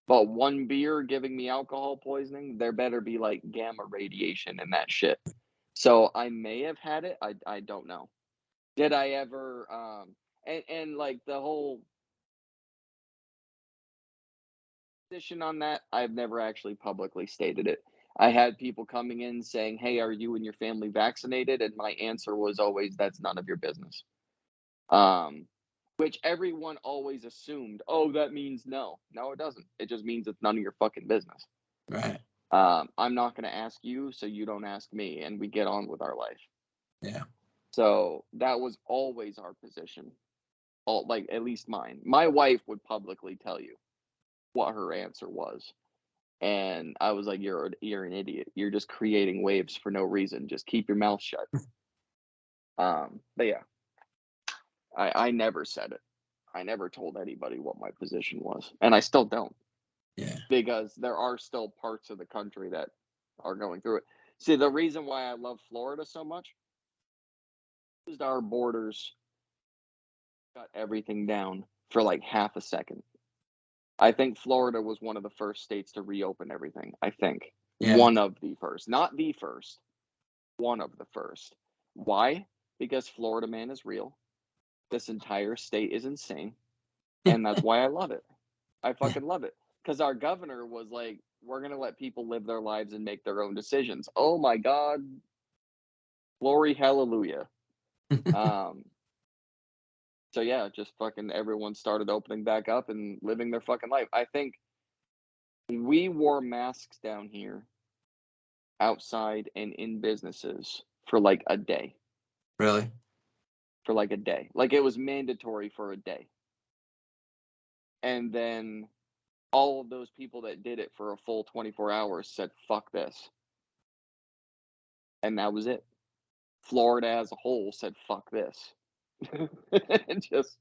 But one beer giving me alcohol poisoning, there better be like gamma radiation in that shit. So I may have had it. I don't know. Did I ever and like the whole position on that, I've never actually publicly stated it. I had people coming in saying, "Hey, are you and your family vaccinated?" And my answer was always, "That's none of your business." Um, which everyone always assumed, "Oh, that means no." No, it doesn't. It just means it's none of your fucking business. Right. I'm not going to ask you, so you don't ask me, and we get on with our life. Yeah. So that was always our position. All like at least mine. My wife would publicly tell you what her answer was. And I was like, you're an idiot. You're just creating waves for no reason. Just keep your mouth shut. But yeah, I never said it. I never told anybody what my position was, and I still don't, Yeah. because there are still parts of the country that are going through it. See, the reason why I love Florida so much is our borders got everything down for like half a second. I think Florida was one of the first states to reopen everything. I think Yeah. one of the first, not the first, one of the first. Why? Because Florida man is real. This entire state is insane, and that's why I love it. I fucking love it. Because our governor was like, we're going to let people live their lives and make their own decisions. Oh my God. Glory, hallelujah. Um, so yeah, just fucking everyone started opening back up and living their fucking life. I think we wore masks down here outside and in businesses for like a day. Really? For like a day. Like it was mandatory for a day. And then all of those people that did it for a full 24 hours said, fuck this. And that was it. Florida as a whole said, fuck this. It just,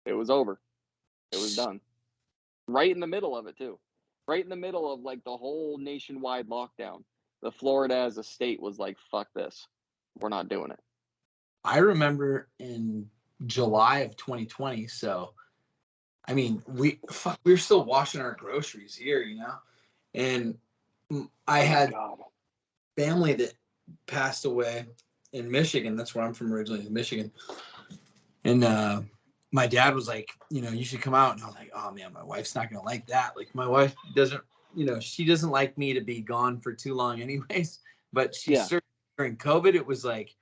it was over. It was done. Right in the middle of it, too. Right in the middle of like the whole nationwide lockdown. The Florida as a state was like, fuck this. We're not doing it. I remember in July of 2020. So, I mean, we were still washing our groceries here, you know, and I Oh my had God. family that passed away in Michigan. That's where I'm from originally, in Michigan. And my dad was like, you know, you should come out. And I was like, oh man, my wife's not gonna like that. Like my wife doesn't, you know, she doesn't like me to be gone for too long, anyways. But she Yeah. certainly during COVID, it was like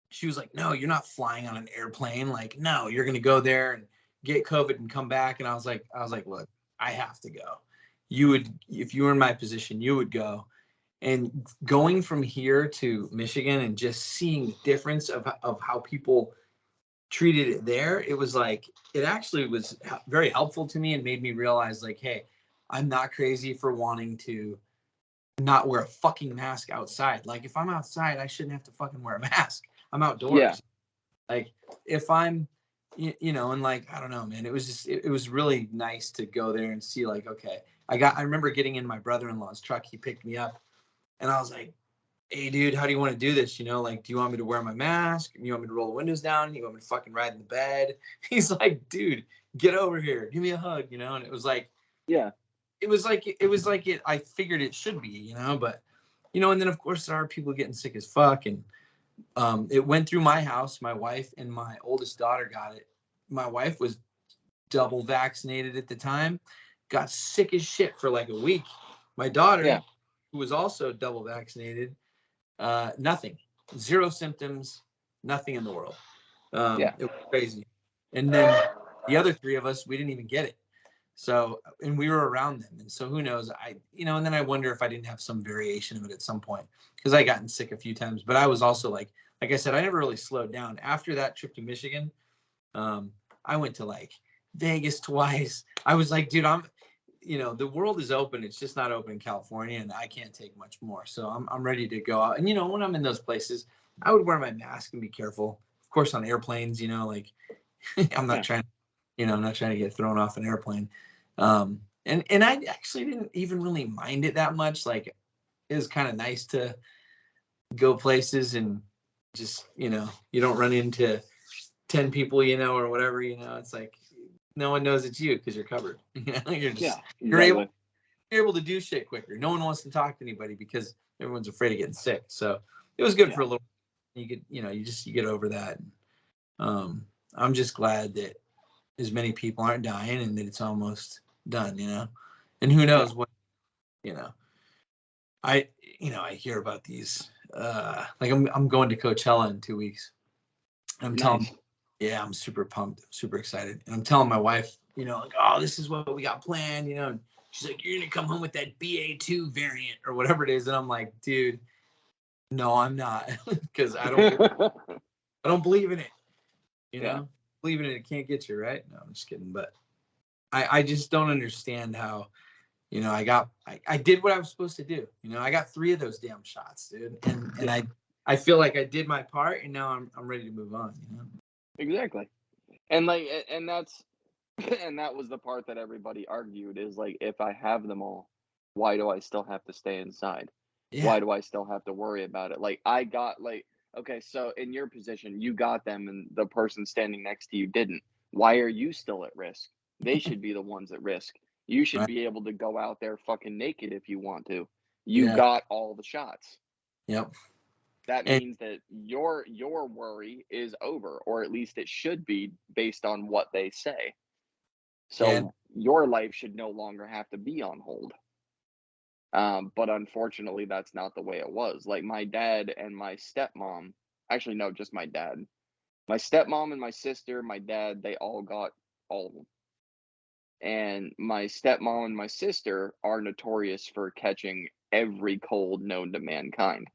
she was like, no, you're not flying on an airplane. Like, no, you're gonna go there and get COVID and come back. And I was like, look, I have to go. You would, if you were in my position, you would go. And going from here to Michigan and just seeing the difference of how people treated it there, it was like, it actually was very helpful to me and made me realize like, hey, I'm not crazy for wanting to not wear a fucking mask outside. Like if I'm outside, I shouldn't have to fucking wear a mask. I'm Yeah. outdoors. Like if I'm, you know, and like, I don't know, man, it was just, it was really nice to go there and see like, okay, I remember getting in my brother-in-law's truck. He picked me up and I was like, hey dude, how do you want to do this? You know, like, do you want me to wear my mask? You want me to roll the windows down? You want me to fucking ride in the bed? He's like, dude, get over here. Give me a hug, you know? And it was like, Yeah. I figured it should be, you know, but you know, and then of course there are people getting sick as fuck. And it went through my house. My wife and my oldest daughter got it. My wife was double vaccinated at the time, got sick as shit for like a week. My daughter, Yeah. who was also double vaccinated, nothing, zero symptoms, nothing in the world. Yeah. It was crazy. And then the other three of us, we didn't even get it. So, and we were around them. And so who knows, you know, and then I wonder if I didn't have some variation of it at some point because I gotten sick a few times, but I was also like I said, I never really slowed down after that trip to Michigan. I went to like Vegas twice. I was like, dude, the world is open. It's just not open in California, and I can't take much more. So I'm ready to go out. And when I'm in those places, I would wear my mask and be careful. Of course, on airplanes, like I'm not trying, I'm not trying to get thrown off an airplane. And I actually didn't even really mind it that much. Like, it was kind of nice to go places and just, you don't run into 10 people, or whatever, it's like no one knows it's you because you're covered. You're able to do shit quicker. No one wants to talk to anybody because everyone's afraid of getting sick. So it was good for a little. You get, you get over that. I'm just glad that as many people aren't dying and that it's almost done, and who knows what, I hear about these, like I'm going to Coachella in 2 weeks. I'm telling, I'm super pumped, super excited. And I'm telling my wife, like, oh, this is what we got planned, and she's like, you're going to come home with that BA2 variant or whatever it is. And I'm like, dude, no, I'm not. Because I don't believe in it. Believe in it, it can't get you, right? No, I'm just kidding. But I just don't understand how, I did what I was supposed to do. I got 3 of those damn shots, dude. And I feel like I did my part, and now I'm ready to move on, Exactly. And and that's and that was the part that everybody argued, is like, if I have them all, why do I still have to stay inside? Why do I still have to worry about it? Like, I got, like, okay, so in your position, you got them and the person standing next to you didn't. Why are you still at risk? They should be the ones at risk. You should Right. be able to go out there fucking naked if you want to. You Yeah. got all the shots. Yep. That means that your worry is over, or at least it should be, based on what they say. So your life should no longer have to be on hold. But unfortunately, that's not the way it was. Like, my dad and my stepmom, actually, no, just my dad. My stepmom and my sister, my dad, they all got all of them. And my stepmom and my sister are notorious for catching every cold known to mankind.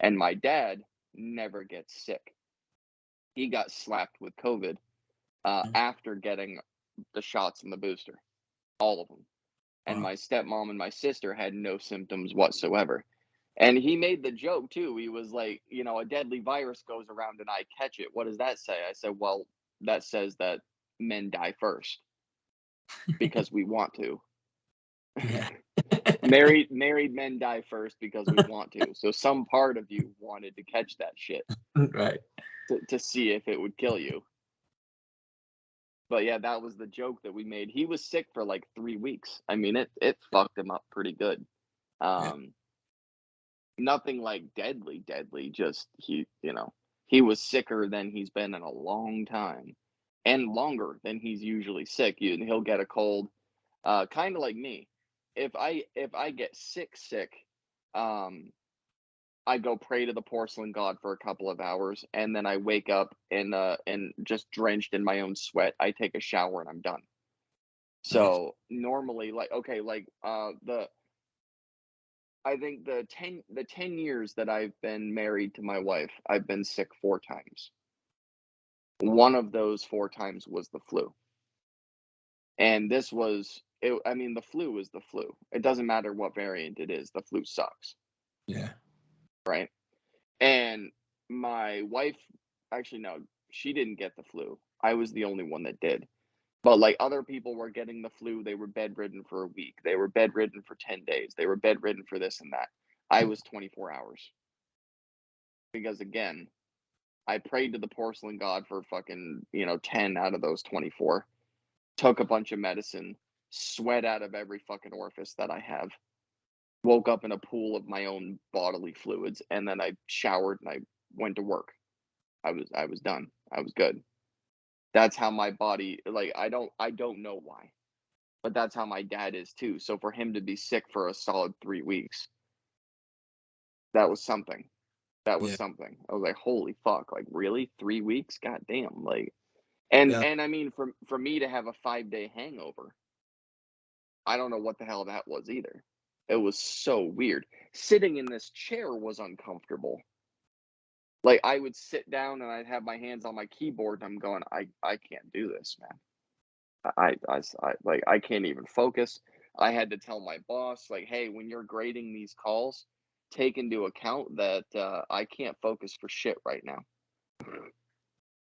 And my dad never gets sick. He got slapped with COVID after getting the shots and the booster, all of them. And my stepmom and my sister had no symptoms whatsoever. And he made the joke too. He was like, a deadly virus goes around and I catch it. What does that say? I said, well, that says that men die first because we want to. Yeah. married men die first because we want to. So some part of you wanted to catch that shit. Right. To see if it would kill you. But yeah, that was the joke that we made. He was sick for like 3 weeks. I mean, it fucked him up pretty good. Nothing like deadly, just he was sicker than he's been in a long time, and longer than he's usually sick. He'll get a cold, kind of like me. If I get sick, I go pray to the porcelain god for a couple of hours, and then I wake up and just drenched in my own sweat. I take a shower and I'm done. So normally, like, okay, like I think the 10 years that I've been married to my wife, I've been sick 4 times. One of those 4 times was the flu. And this was it. I mean, the flu is the flu. It doesn't matter what variant it is. The flu sucks. Yeah. Right. And my wife, actually, no, she didn't get the flu. I was the only one that did. But like, other people were getting the flu. They were bedridden for a week. They were bedridden for 10 days. They were bedridden for this and that. I was 24 hours. Because again, I prayed to the porcelain god for fucking, 10 out of those 24. Took a bunch of medicine, sweat out of every fucking orifice that I have. Woke up in a pool of my own bodily fluids, and then I showered and I went to work. I was done. I was good. That's how my body, like, I don't know why, but that's how my dad is too. So for him to be sick for a solid 3 weeks, that was something. That was something. I was like, holy fuck, like, really? 3 weeks? God damn. Like, and I mean, for me to have a 5-day hangover, I don't know what the hell that was either. It was so weird. Sitting in this chair was uncomfortable. Like, I would sit down and I'd have my hands on my keyboard and I'm going, I can't do this, man. I like, I can't even focus. I had to tell my boss, like, hey, when you're grading these calls, take into account that I can't focus for shit right now.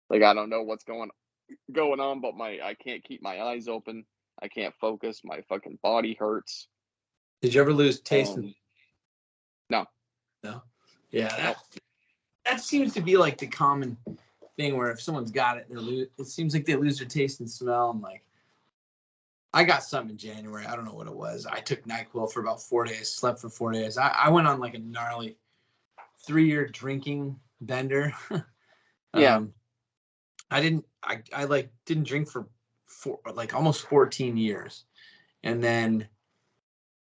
Like, I don't know what's going on, but I can't keep my eyes open. I can't focus. My fucking body hurts. Did you ever lose taste? No. No. Yeah, that seems to be like the common thing where if someone's got it, it seems like they lose their taste and smell. And like, I got some in January. I don't know what it was. I took NyQuil for about 4 days, slept for 4 days. I went on like a gnarly 3-year drinking bender. Yeah. I like didn't drink for like almost 14 years. And then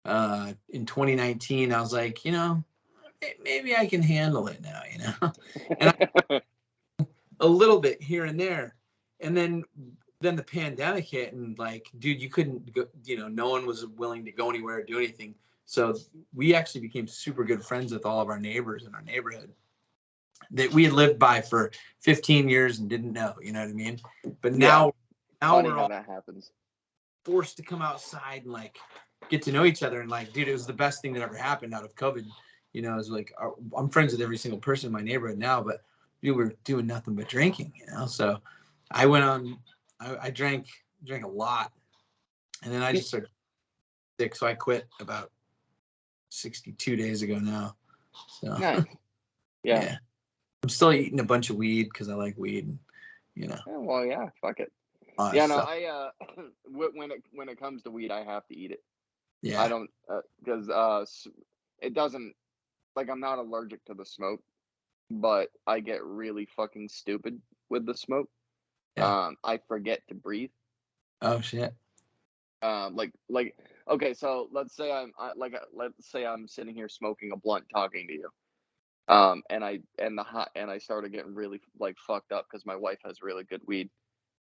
in 2019, I was like, maybe I can handle it now, and a little bit here and there. And then the pandemic hit, and like, dude, you couldn't go, no one was willing to go anywhere or do anything. So we actually became super good friends with all of our neighbors in our neighborhood that we had lived by for 15 years and didn't know, you know what I mean? But now Funny we're how all that happens. forced to come outside and like get to know each other. And like, dude, it was the best thing that ever happened out of COVID. It was like, I'm friends with every single person in my neighborhood now, but we were doing nothing but drinking, So I went on, I drank a lot, and then I just started sick. So I quit about 62 days ago now. So Nice. Yeah. I'm still eating a bunch of weed because I like weed, Yeah, well, yeah, fuck it. honest Yeah, no, stuff. I when it comes to weed, I have to eat it. Yeah. I don't because it doesn't, like, I'm not allergic to the smoke, but I get really fucking stupid with the smoke. Yeah. I forget to breathe. Oh shit. Like okay, so let's say let's say I'm sitting here smoking a blunt talking to you. And I started getting really like fucked up because my wife has really good weed.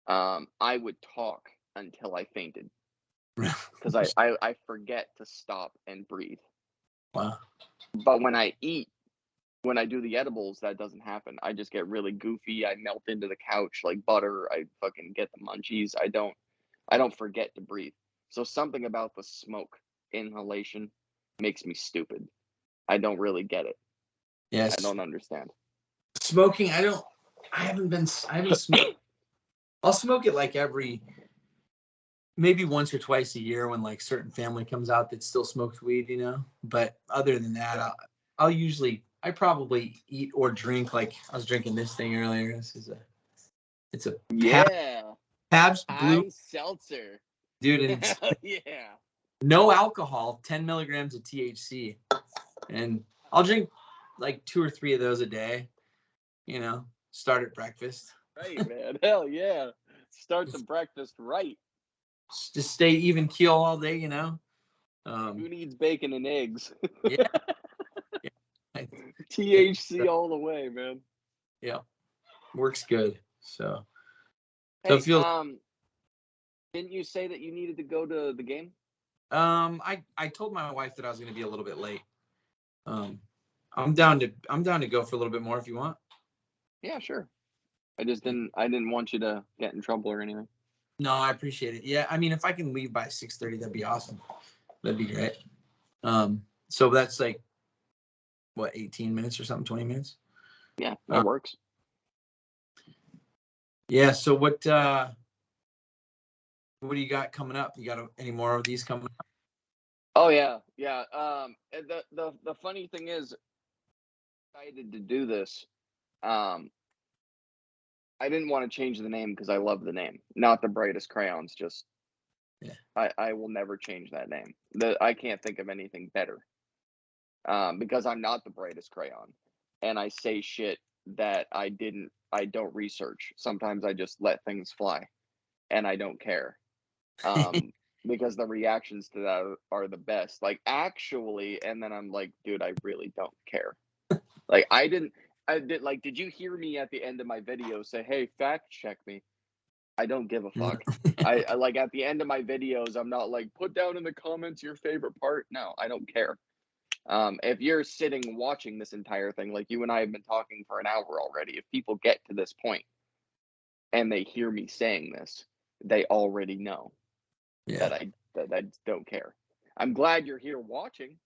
I would talk until I fainted because I forget to stop and breathe. Wow. But when I do the edibles, that doesn't happen. I just get really goofy. I melt into the couch like butter. I fucking get the munchies. I don't forget to breathe. So something about the smoke inhalation makes me stupid. I don't really get it. Yes. I don't understand. Smoking, I haven't smoked. I'll smoke it like maybe once or twice a year when like certain family comes out that still smokes weed, But other than that, I probably eat or drink. Like I was drinking this thing earlier. It's a Pabst Blue, Seltzer. dude, and it's Yeah. no alcohol, 10 milligrams of THC, and I'll drink like 2 or 3 of those a day. Start at breakfast. Right, man. Hell yeah. Start the breakfast right. Just stay even keel all day, Who needs bacon and eggs? Yeah. THC all the way, man. Yeah. Works good. So Hey, feels didn't you say that you needed to go to the game? I told my wife that I was going to be a little bit late. I'm down to go for a little bit more if you want. Yeah, sure. I didn't want you to get in trouble or anything. No, I appreciate it. Yeah, I mean, if I can leave by 6:30, that'd be awesome. That'd be great. So that's like what, 18 minutes or something, 20 minutes? Yeah, that works. Yeah, so what do you got coming up? You got any more of these coming up? Oh yeah. The funny thing is, I decided to do this. I didn't want to change the name because I love the name. Not the brightest crayons, just Yeah. I will never change that name. I can't think of anything better. Because I'm not the brightest crayon, and I say shit that I don't research. Sometimes I just let things fly, and I don't care. Because the reactions to that are the best. Like, actually, and then I'm like, dude, I really don't care. Like, did you hear me at the end of my video say, hey, fact check me? I don't give a fuck. I like, at the end of my videos, I'm not like, put down in the comments your favorite part. No, I don't care. If you're sitting watching this entire thing, like you and I have been talking for an hour already, if people get to this point and they hear me saying this, they already know that that don't care. I'm glad you're here watching.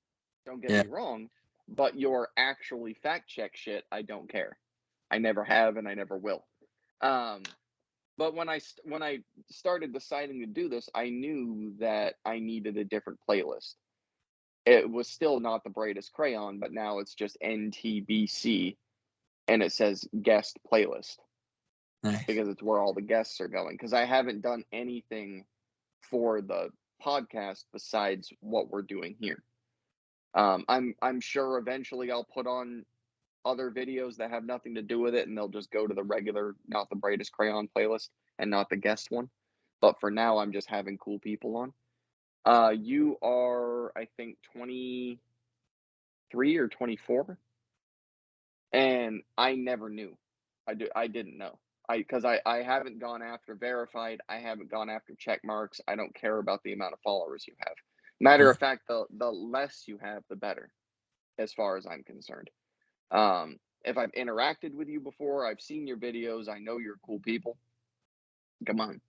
Don't get Yeah. me wrong, but your actually fact check shit, I don't care. I never have, and I never will. But when I started deciding to do this, I knew that I needed a different playlist. It was still not the brightest Crayon, but now it's just NTBC, and it says guest playlist Nice. because it's where all the guests are going. Because I haven't done anything for the podcast besides what we're doing here. I'm sure eventually I'll put on other videos that have nothing to do with it, and they'll just go to the regular, not the brightest Crayon playlist, and not the guest one. But for now, I'm just having cool people on. You are, I think, 23 or 24, and I never knew. I didn't know. Because I haven't gone after verified. I haven't gone after check marks. I don't care about the amount of followers you have. Matter of fact, the less you have, the better, as far as I'm concerned. If I've interacted with you before, I've seen your videos, I know you're cool people. Come on.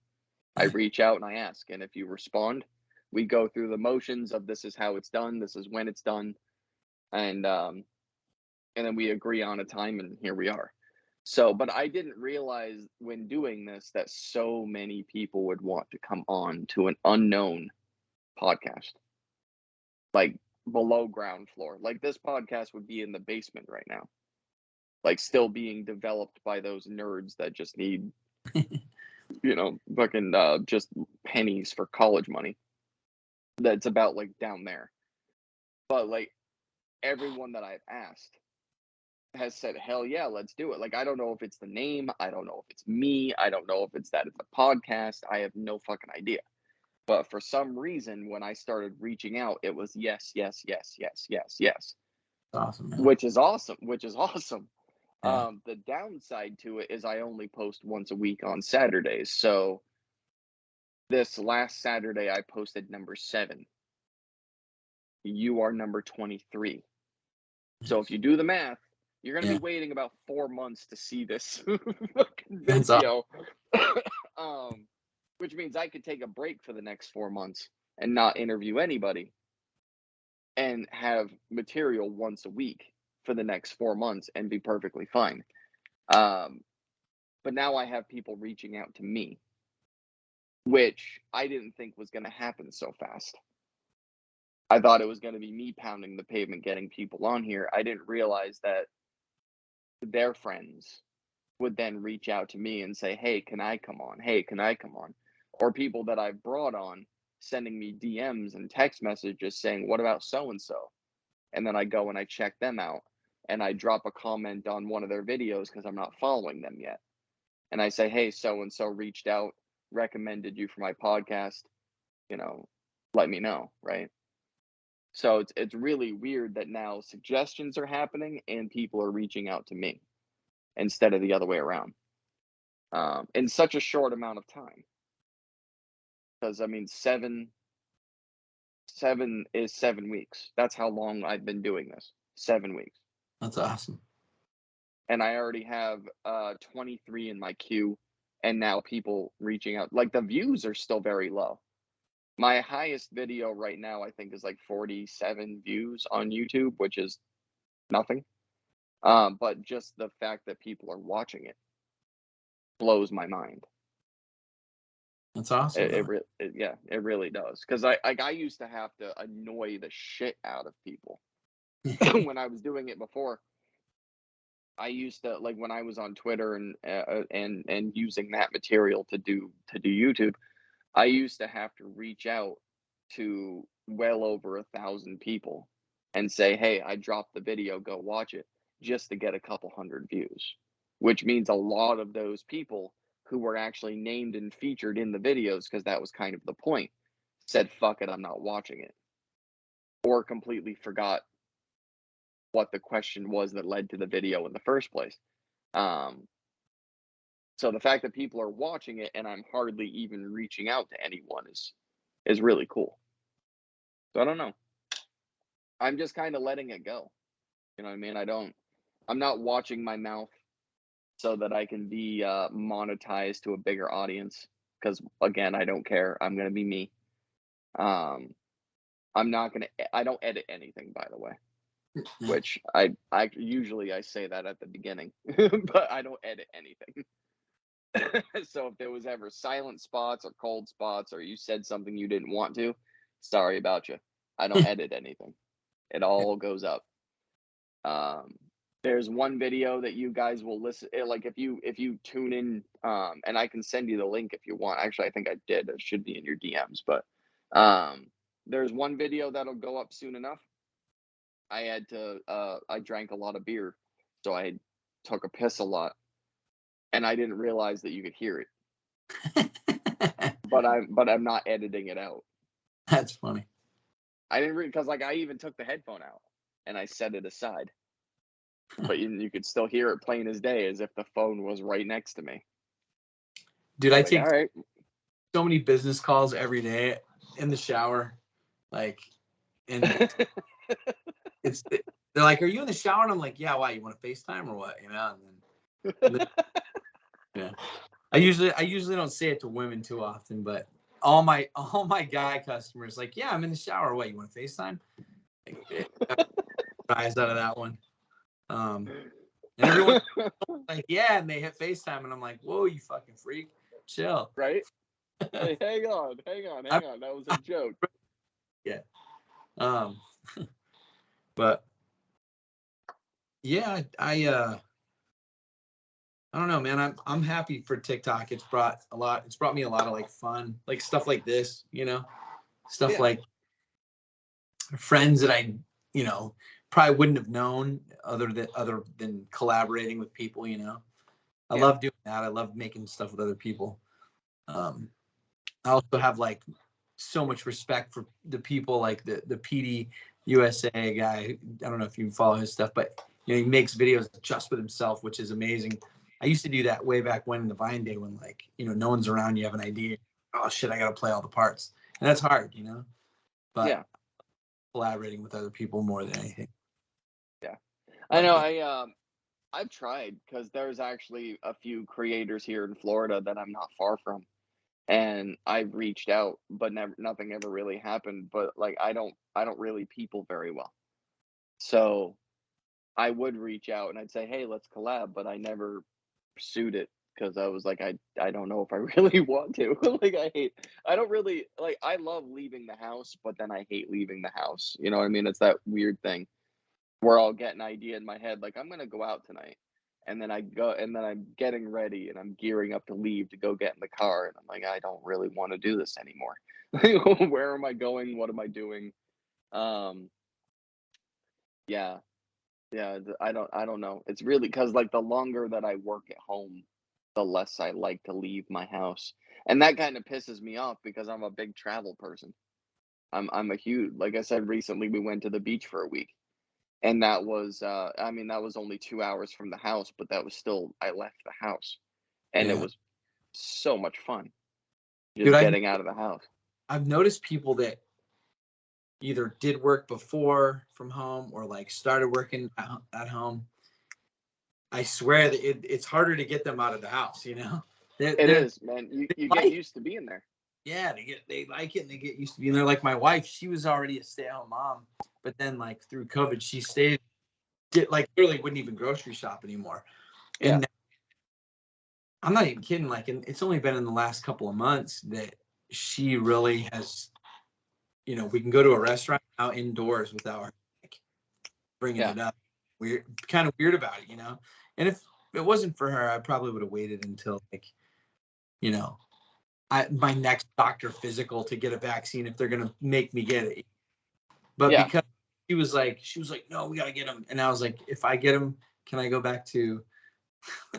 I reach out and I ask, and if you respond, we go through the motions of this is how it's done, this is when it's done, and then we agree on a time, and here we are. So, but I didn't realize when doing this that so many people would want to come on to an unknown podcast, like below ground floor. Like this podcast would be in the basement right now, like still being developed by those nerds that just need, fucking just pennies for college money. That's about like down there. But like everyone that I've asked has said, hell yeah, let's do it. Like, I don't know if it's the name. I don't know if it's me. I don't know if it's that it's a podcast. I have no fucking idea. But for some reason, when I started reaching out, it was yes, yes, yes, yes, yes, yes. Awesome, man. Which is awesome. Yeah. The downside to it is I only post once a week on Saturdays. So this last Saturday, I posted number 7. You are number 23. So if you do the math, you're going to Yeah. be waiting about 4 months to see this fucking That's awesome. video. Which means I could take a break for the next 4 months and not interview anybody and have material once a week for the next 4 months and be perfectly fine. But now I have people reaching out to me, which I didn't think was going to happen so fast. I thought it was going to be me pounding the pavement, getting people on here. I didn't realize that their friends would then reach out to me and say, hey, can I come on? Hey, can I come on? Or people that I've brought on sending me DMs and text messages saying, what about so-and-so? And then I go and I check them out and I drop a comment on one of their videos because I'm not following them yet. And I say, hey, so-and-so reached out, recommended you for my podcast, let me know, right? So it's really weird that now suggestions are happening and people are reaching out to me instead of the other way around, in such a short amount of time. Because I mean, seven is 7 weeks. That's how long I've been doing this. 7 weeks, That's awesome. and I already have 23 in my queue, and now people reaching out. Like the views are still very low. My highest video right now, I think, is like 47 views on YouTube, which is nothing. But just the fact that people are watching it blows my mind. That's awesome. It really does. Because I used to have to annoy the shit out of people when I was doing it before. I used to, like, when I was on Twitter and using that material to do YouTube, I used to have to reach out to well over 1,000 people and say, hey, I dropped the video, go watch it, just to get a couple hundred views, which means a lot of those people who were actually named and featured in the videos, because that was kind of the point, said, fuck it, I'm not watching it, or completely forgot what the question was that led to the video in the first place. So the fact that people are watching it and I'm hardly even reaching out to anyone is really cool. So I don't know. I'm just kind of letting it go. You know what I mean? I'm not watching my mouth so that I can be monetized to a bigger audience. Because again, I don't care. I'm gonna be me. I'm not gonna. I don't edit anything, by the way. Yeah. Which I usually I say that at the beginning, but I don't edit anything. So if there was ever silent spots or cold spots, or you said something you didn't want to, sorry about you. I don't edit anything. It all goes up. Um, there's one video that you guys will listen, like if you tune in, and I can send you the link if you want. Actually, I think I did. It should be in your DMs, but um, there's one video that'll go up soon enough. I drank a lot of beer, so I took a piss a lot, and I didn't realize that you could hear it. But I'm not editing it out. That's funny. I didn't because like I even took the headphone out and I set it aside. But you could still hear it plain as day, as if the phone was right next to me. Dude, I Like, all take right. so many business calls every day in the shower, like, and they're like, "Are you in the shower?" And I'm like, "Yeah, why? You want to FaceTime or what?" You know? And then yeah, I usually don't say it to women too often, but all my guy customers like, "Yeah, I'm in the shower. What? You want to FaceTime?" Like, eyes out of that one. And everyone like, "Yeah," and they hit FaceTime, and I'm like, "Whoa, you fucking freak, chill." Right? Hey, hang on. That was a joke. Yeah. Um, but yeah, I don't know, man. I'm happy for TikTok. It's brought me a lot of like fun, like stuff like this, stuff Yeah. like friends that I, probably wouldn't have known other than collaborating with people, I Yeah. love doing that. I love making stuff with other people. I also have like so much respect for the people like the PD USA guy. I don't know if you follow his stuff, but he makes videos just with himself, which is amazing. I used to do that way back when in the Vine day when like, no one's around, you have an idea. Oh shit, I gotta play all the parts. And that's hard, but Yeah. collaborating with other people more than anything. Yeah. I But know. yeah, I've tried because there's actually a few creators here in Florida that I'm not far from, and I've reached out, but nothing ever really happened. But like I don't really people very well, so I would reach out and I'd say, hey, let's collab, but I never pursued it because I was like, I don't know if I really want to. Like I don't really like I love leaving the house, but then I hate leaving the house. You know what I mean? It's that weird thing where I'll get an idea in my head, like I'm gonna go out tonight. And then I go and then I'm getting ready and I'm gearing up to leave to go get in the car. And I'm like, I don't really want to do this anymore. Where am I going? What am I doing? Um, yeah, yeah, I don't know. It's really because like the longer that I work at home, the less I like to leave my house. And that kind of pisses me off because I'm a big travel person. I'm a huge, like I said recently we went to the beach for a week. And that was I mean that was only 2 hours from the house, but that was still I left the house. And it yeah. was so much fun Dude, just getting out of the house. I've noticed people that either did work before from home or like started working at home. I swear that it's harder to get them out of the house, It They're is, man. You they you get like used to being there. yeah, they like it and they get used to being there. Like my wife, she was already a stay-at-home mom, but then like through COVID, she stayed like literally wouldn't even grocery shop anymore. Yeah. And I'm not even kidding, like it's only been in the last couple of months that she really has, we can go to a restaurant out indoors without her like bringing Yeah. it up. We're kind of weird about it, And if it wasn't for her, I probably would have waited until like, you know, my next doctor physical to get a vaccine if they're gonna make me get it. But Yeah. because she was like, no, we gotta get him, and I was like, if I get him, can I go back to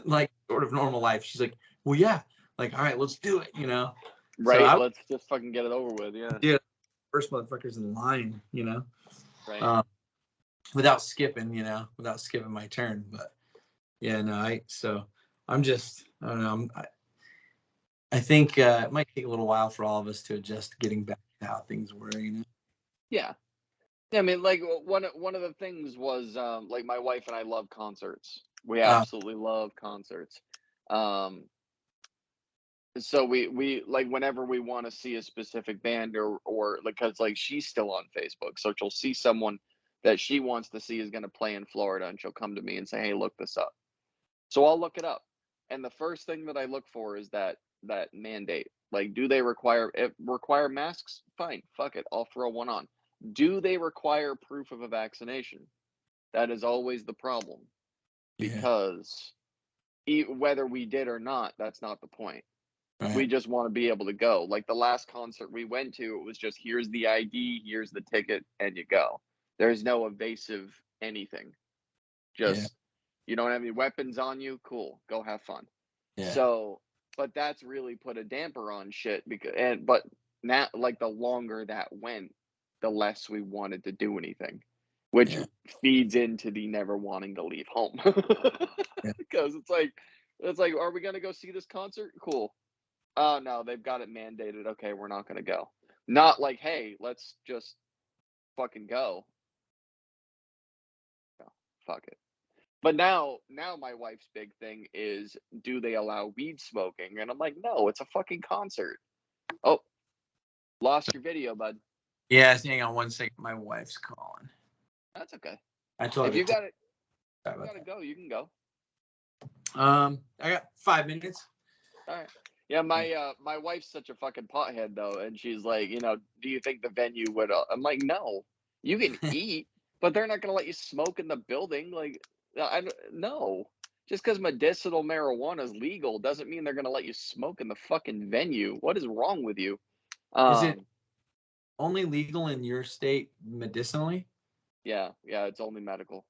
like sort of normal life? She's like, well, yeah, like all right, let's do it. So Right. I Let's just fucking get it over with. Yeah. did first motherfuckers in line, Right. um, without skipping my turn. But yeah, no, I'm just I don't know. I think it might take a little while for all of us to adjust getting back to how things were. Yeah. Yeah, I mean, like one of the things was like my wife and I love concerts. We Uh, absolutely love concerts. Um, So we like whenever we want to see a specific band or because like she's still on Facebook, so she'll see someone that she wants to see is going to play in Florida, and she'll come to me and say, "Hey, look this up." So I'll look it up, and the first thing that I look for is that mandate. Like, do they require masks? Fine, fuck it, I'll throw one on. Do they require proof of a vaccination? That is always the problem Yeah. because whether we did or not, that's not the point. We Right. just want to be able to go. Like the last concert we went to, it was just here's the ID, here's the ticket, and you go. There's no evasive anything. Yeah. Just you don't have any weapons on you, cool, go have fun. Yeah. So, but that's really put a damper on shit but now like the longer that went, the less we wanted to do anything, which Yeah. feeds into the never wanting to leave home. Yeah. Because it's like, are we gonna go see this concert? Cool. Oh no, they've got it mandated. Okay, we're not gonna go. Not like, hey, let's just fucking go. No, fuck it. But now my wife's big thing is, do they allow weed smoking? And I'm like, no, it's a fucking concert. Oh, lost your video, bud. Yeah. Hang on one second. My wife's calling. That's okay. I told If her you to got it, sorry you about gotta go. You can go. that. I got 5 minutes. All right. Yeah, my wife's such a fucking pothead though, and she's like, do you think the venue would? I'm like, no, you can eat, but they're not gonna let you smoke in the building. Like, no, just because medicinal marijuana is legal doesn't mean they're gonna let you smoke in the fucking venue. What is wrong with you? Is it Um, only legal in your state medicinally? yeah, it's only medical.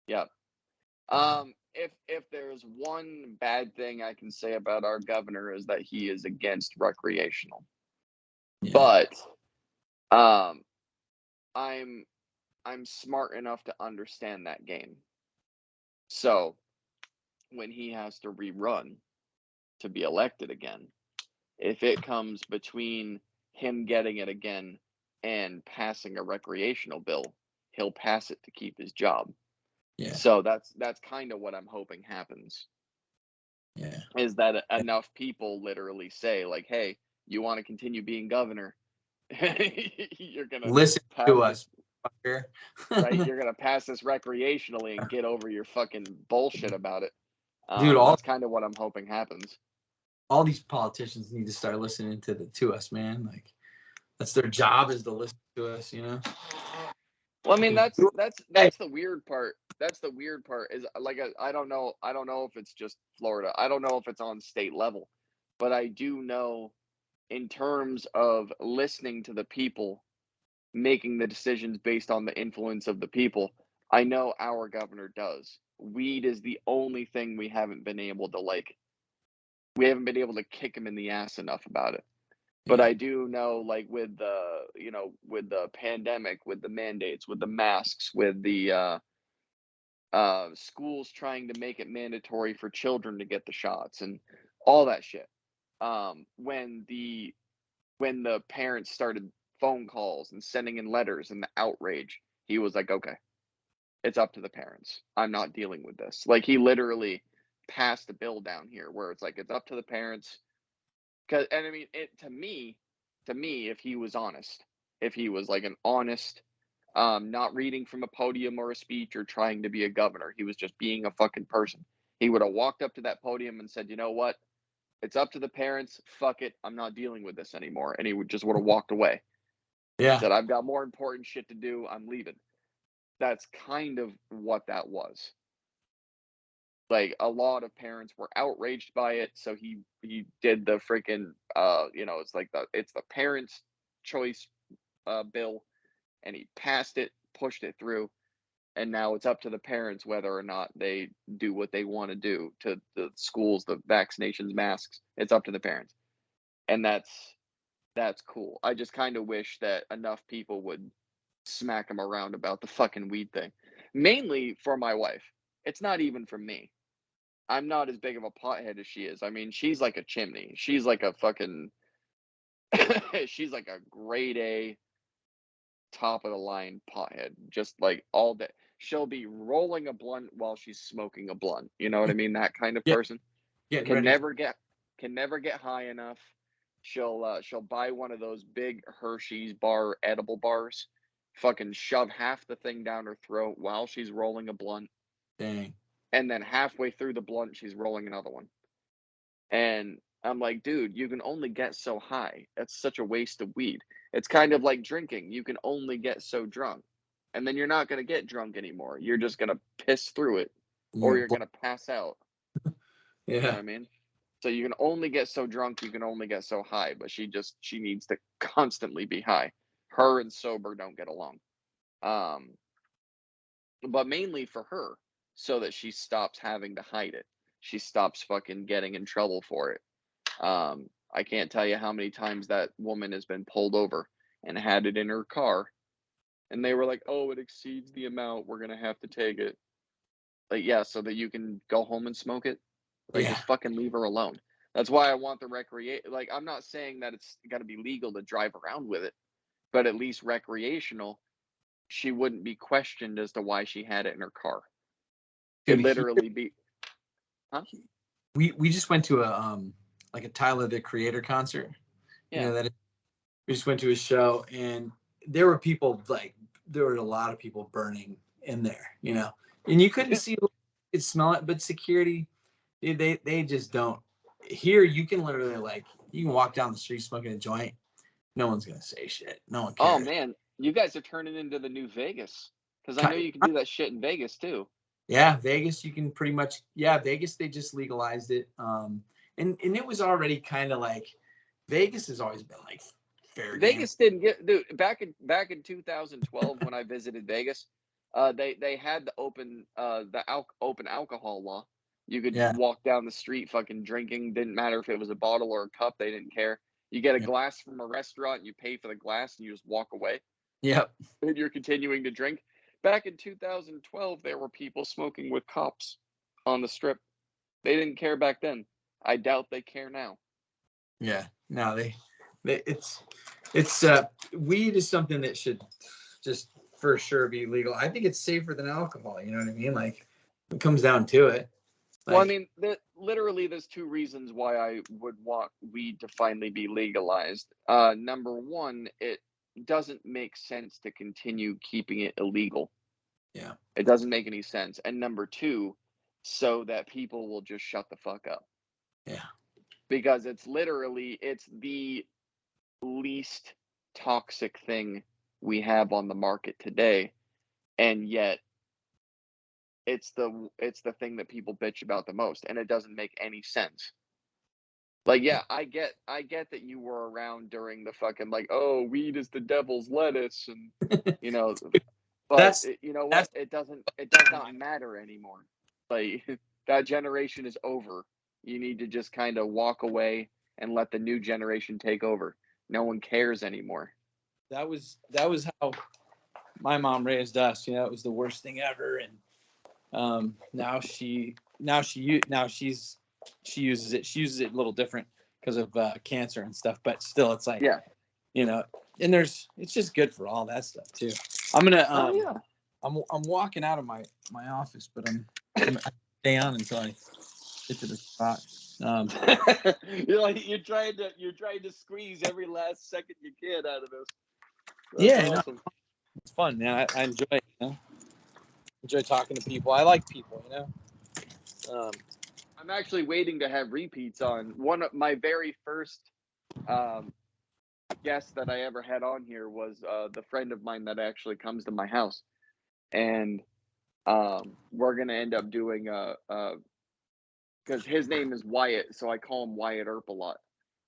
Yeah. Wow. If there's one bad thing I can say about our governor is that he is against recreational, Yeah. but um I'm I'm smart enough to understand that game. So when he has to rerun to be elected again, if it comes between him getting it again and passing a recreational bill, he'll pass it to keep his job. Yeah. So that's kind of what I'm hoping happens, Yeah. is that enough people literally say like, "Hey, you want to continue being governor? You're gonna Listen pass to this us, fucker. right? You're gonna pass this recreationally and get over your fucking bullshit about it." Dude, That's kind of what I'm hoping happens. all these politicians need to start listening to us, man. Like that's their job is to listen to us, you know? Well, I mean, that's Hey, that's the weird part. That's the weird part is like I don't know. I don't know if it's just Florida. I don't know if it's on state level, but I do know in terms of listening to the people, making the decisions based on the influence of the people. I know our governor does. Weed is the only thing we haven't been able to like. We haven't been able to kick him in the ass enough about it. But yeah, I do know, like with with the pandemic, with the mandates, with the masks, with the schools trying to make it mandatory for children to get the shots and all that shit. When the parents started phone calls and sending in letters and the outrage, he was like, okay, it's up to the parents. I'm not dealing with this. Like he literally passed a bill down here where it's like it's up to the parents. Cause and I mean it to me, if he was honest, if he was like an honest, not reading from a podium or a speech or trying to be a governor, he was just being a fucking person. He would have walked up to that podium and said, you know what? It's up to the parents. Fuck it. I'm not dealing with this anymore. And he would have walked away. yeah, Said, I've got more important shit to do. I'm leaving. That's kind of what that was. Like a lot of parents were outraged by it, so he did the freaking it's the parents' choice bill, and he passed it, pushed it through, and now it's up to the parents whether or not they do what they want to do to the schools, the vaccinations, masks. It's up to the parents, and that's cool. I just kind of wish that enough people would smack him around about the fucking weed thing, mainly for my wife. It's not even for me. I'm not as big of a pothead as she is. I mean, she's like a chimney. She's like a fucking she's like a grade A top of the line pothead. Just like all day. She'll be rolling a blunt while she's smoking a blunt. You know what I mean? That kind of yeah, person. getting Can ready. never get can never get high enough. She'll buy one of those big Hershey's bar edible bars, fucking shove half the thing down her throat while she's rolling a blunt, Dang. and then halfway through the blunt she's rolling another one. And I'm like, dude, you can only get so high. That's such a waste of weed. It's kind of like drinking. You can only get so drunk. And then you're not going to get drunk anymore. You're just going to piss through it, or you're going to pass out. You know what Yeah. I mean? So you can only get so drunk, you can only get so high, but she needs to constantly be high. Her and sober don't get along. But mainly for her, so that she stops having to hide it. She stops fucking getting in trouble for it. I can't tell you how many times that woman has been pulled over and had it in her car, and they were like, "Oh, it exceeds the amount. We're gonna have to take it." Like, yeah, so that you can go home and smoke it. Like, Yeah. just fucking leave her alone. That's why I want the recreate. Like, I'm not saying that it's got to be legal to drive around with it, but at least recreational. She wouldn't be questioned as to why she had it in her car. It'd Dude, literally be, huh? we just went to a like a Tyler the Creator concert. You Yeah. know that we just went to a show, and there were people there were a lot of people burning in there, you know, and you couldn't see it, smell it, but security, they just don't. Here you can literally you can walk down the street smoking a joint, no one's gonna say shit, no one cares. Oh man, you guys are turning into the new Vegas, because I know you can do that shit in Vegas too. Yeah, Vegas, you can pretty much. Yeah, Vegas, they just legalized it, and it was already kind of like Vegas has always been like fair game. Vegas didn't get, dude. Back in 2012 when I visited Vegas, they had the open open alcohol law. You could walk down the street fucking drinking. Didn't matter if it was a bottle or a cup. They didn't care. You get a glass from a restaurant, and you pay for the glass, and you just walk away. Yep. And you're continuing to drink. Back in 2012, there were people smoking with cops on the strip. They didn't care back then. I doubt they care now. Yeah. No, they it's weed is something that should just for sure be legal. I think it's safer than alcohol. You know what I mean? Like, it comes down to it. Well, I mean, literally, there's two reasons why I would want weed to finally be legalized. Number one, it doesn't make sense to continue keeping it illegal. Yeah. It doesn't make any sense. And number two, so that people will just shut the fuck up. Yeah. Because it's the least toxic thing we have on the market today, and yet it's the thing that people bitch about the most, and it doesn't make any sense. Like, yeah, I get that you were around during the fucking, like, oh, weed is the devil's lettuce, and you know, but you know what? It does not matter anymore. Like, that generation is over. You need to just kind of walk away and let the new generation take over. No one cares anymore. That was how my mom raised us. You know, it was the worst thing ever, and now she uses it. She uses it a little different because of cancer and stuff, but still, it's like, yeah, you know, and it's just good for all that stuff too. I'm gonna I'm walking out of my office, but I'm gonna stay on until I get to the spot. You're trying to squeeze every last second you can out of this. That's awesome. No, it's fun, man. I enjoy it. You know? Enjoy talking to people. I like people, you know. I'm actually waiting to have repeats on. One of my very first guests that I ever had on here was the friend of mine that actually comes to my house, and we're gonna end up doing because his name is Wyatt, so I call him Wyatt Earp a lot,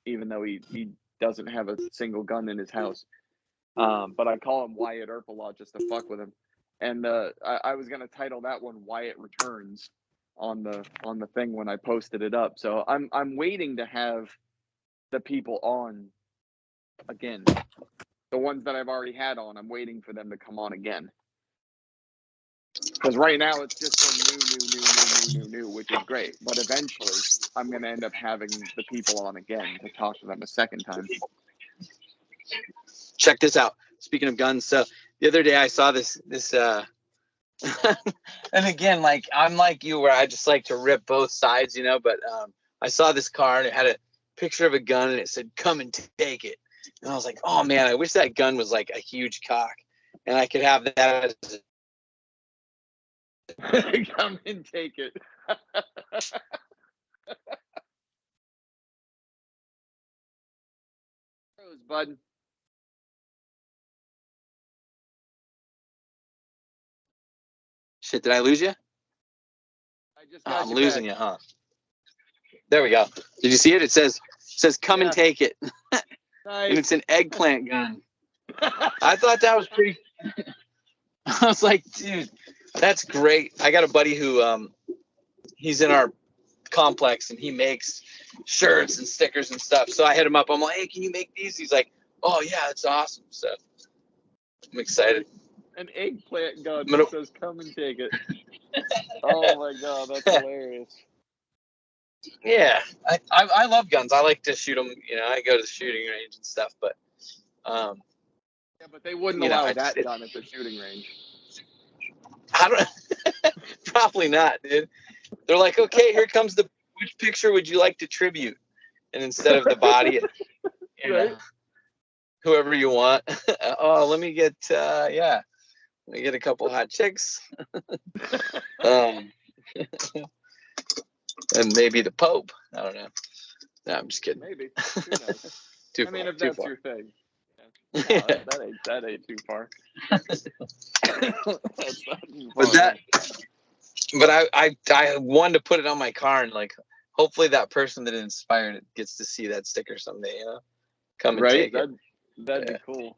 even though he doesn't have a single gun in his house. But I call him Wyatt Earp a lot just to fuck with him. And I was gonna title that one Wyatt Returns on the thing when I posted it up. So I'm waiting to have the people on again. The ones that I've already had on, I'm waiting for them to come on again. Because right now it's just new, which is great. But eventually, I'm going to end up having the people on again to talk to them a second time. Check this out. Speaking of guns, so the other day I saw this and again, like, I'm like you, where I just like to rip both sides, you know, but I saw this car and it had a picture of a gun and it said, "Come and take it." And I was like, oh man, I wish that gun was like a huge cock and I could have that as Come and take it. Bud. shit. Did I lose you? I just Oh, got I'm you losing back. you, huh? There we go. Did you see it? It says "Come and take it," and Nice. it's an eggplant gun. I thought that was pretty. I was like, dude, that's great. I got a buddy who he's in our complex and he makes shirts and stickers and stuff. So I hit him up. I'm like, hey, can you make these? He's like, oh yeah, it's awesome. So I'm excited. An eggplant gun gonna- that says "Come and take it." Oh my god, that's hilarious. Yeah, I love guns. I like to shoot them. You know, I go to the shooting range and stuff. But Yeah, but they wouldn't you know, allow I that just- gun at the shooting range. I don't. Probably not, dude. They're like, okay, here comes the. Which picture would you like to tribute? And instead of the body, you know, Right. whoever you want. Oh, let me get yeah. Let me get a couple hot chicks. And maybe the Pope. I don't know. No, I'm just kidding. Maybe. Who knows? Too I mean, far, if too that's far. your thing. Yeah. No, that ain't too far. That's not too But far. that, but I wanted to put it on my car and like hopefully that person that inspired it gets to see that sticker someday, you know? Come and right? take it. That'd Yeah. be cool.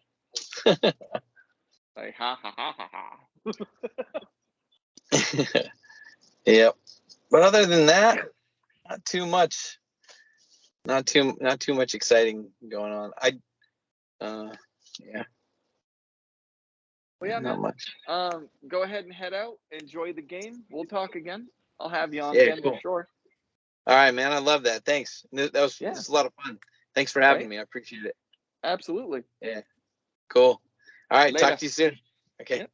Like ha ha ha ha ha. Yep. But other than that, not too much. Not too much exciting going on. Yeah. Well, yeah, Not man. much. Go ahead and head out. Enjoy the game. We'll talk again. I'll have you on Yeah, again cool. for sure. All right, man. I love that. Thanks. That was Yeah. this was a lot of fun. Thanks for having Right? me. I appreciate it. Absolutely. Yeah. Cool. All right. Later. Talk to you soon. Okay. Yep.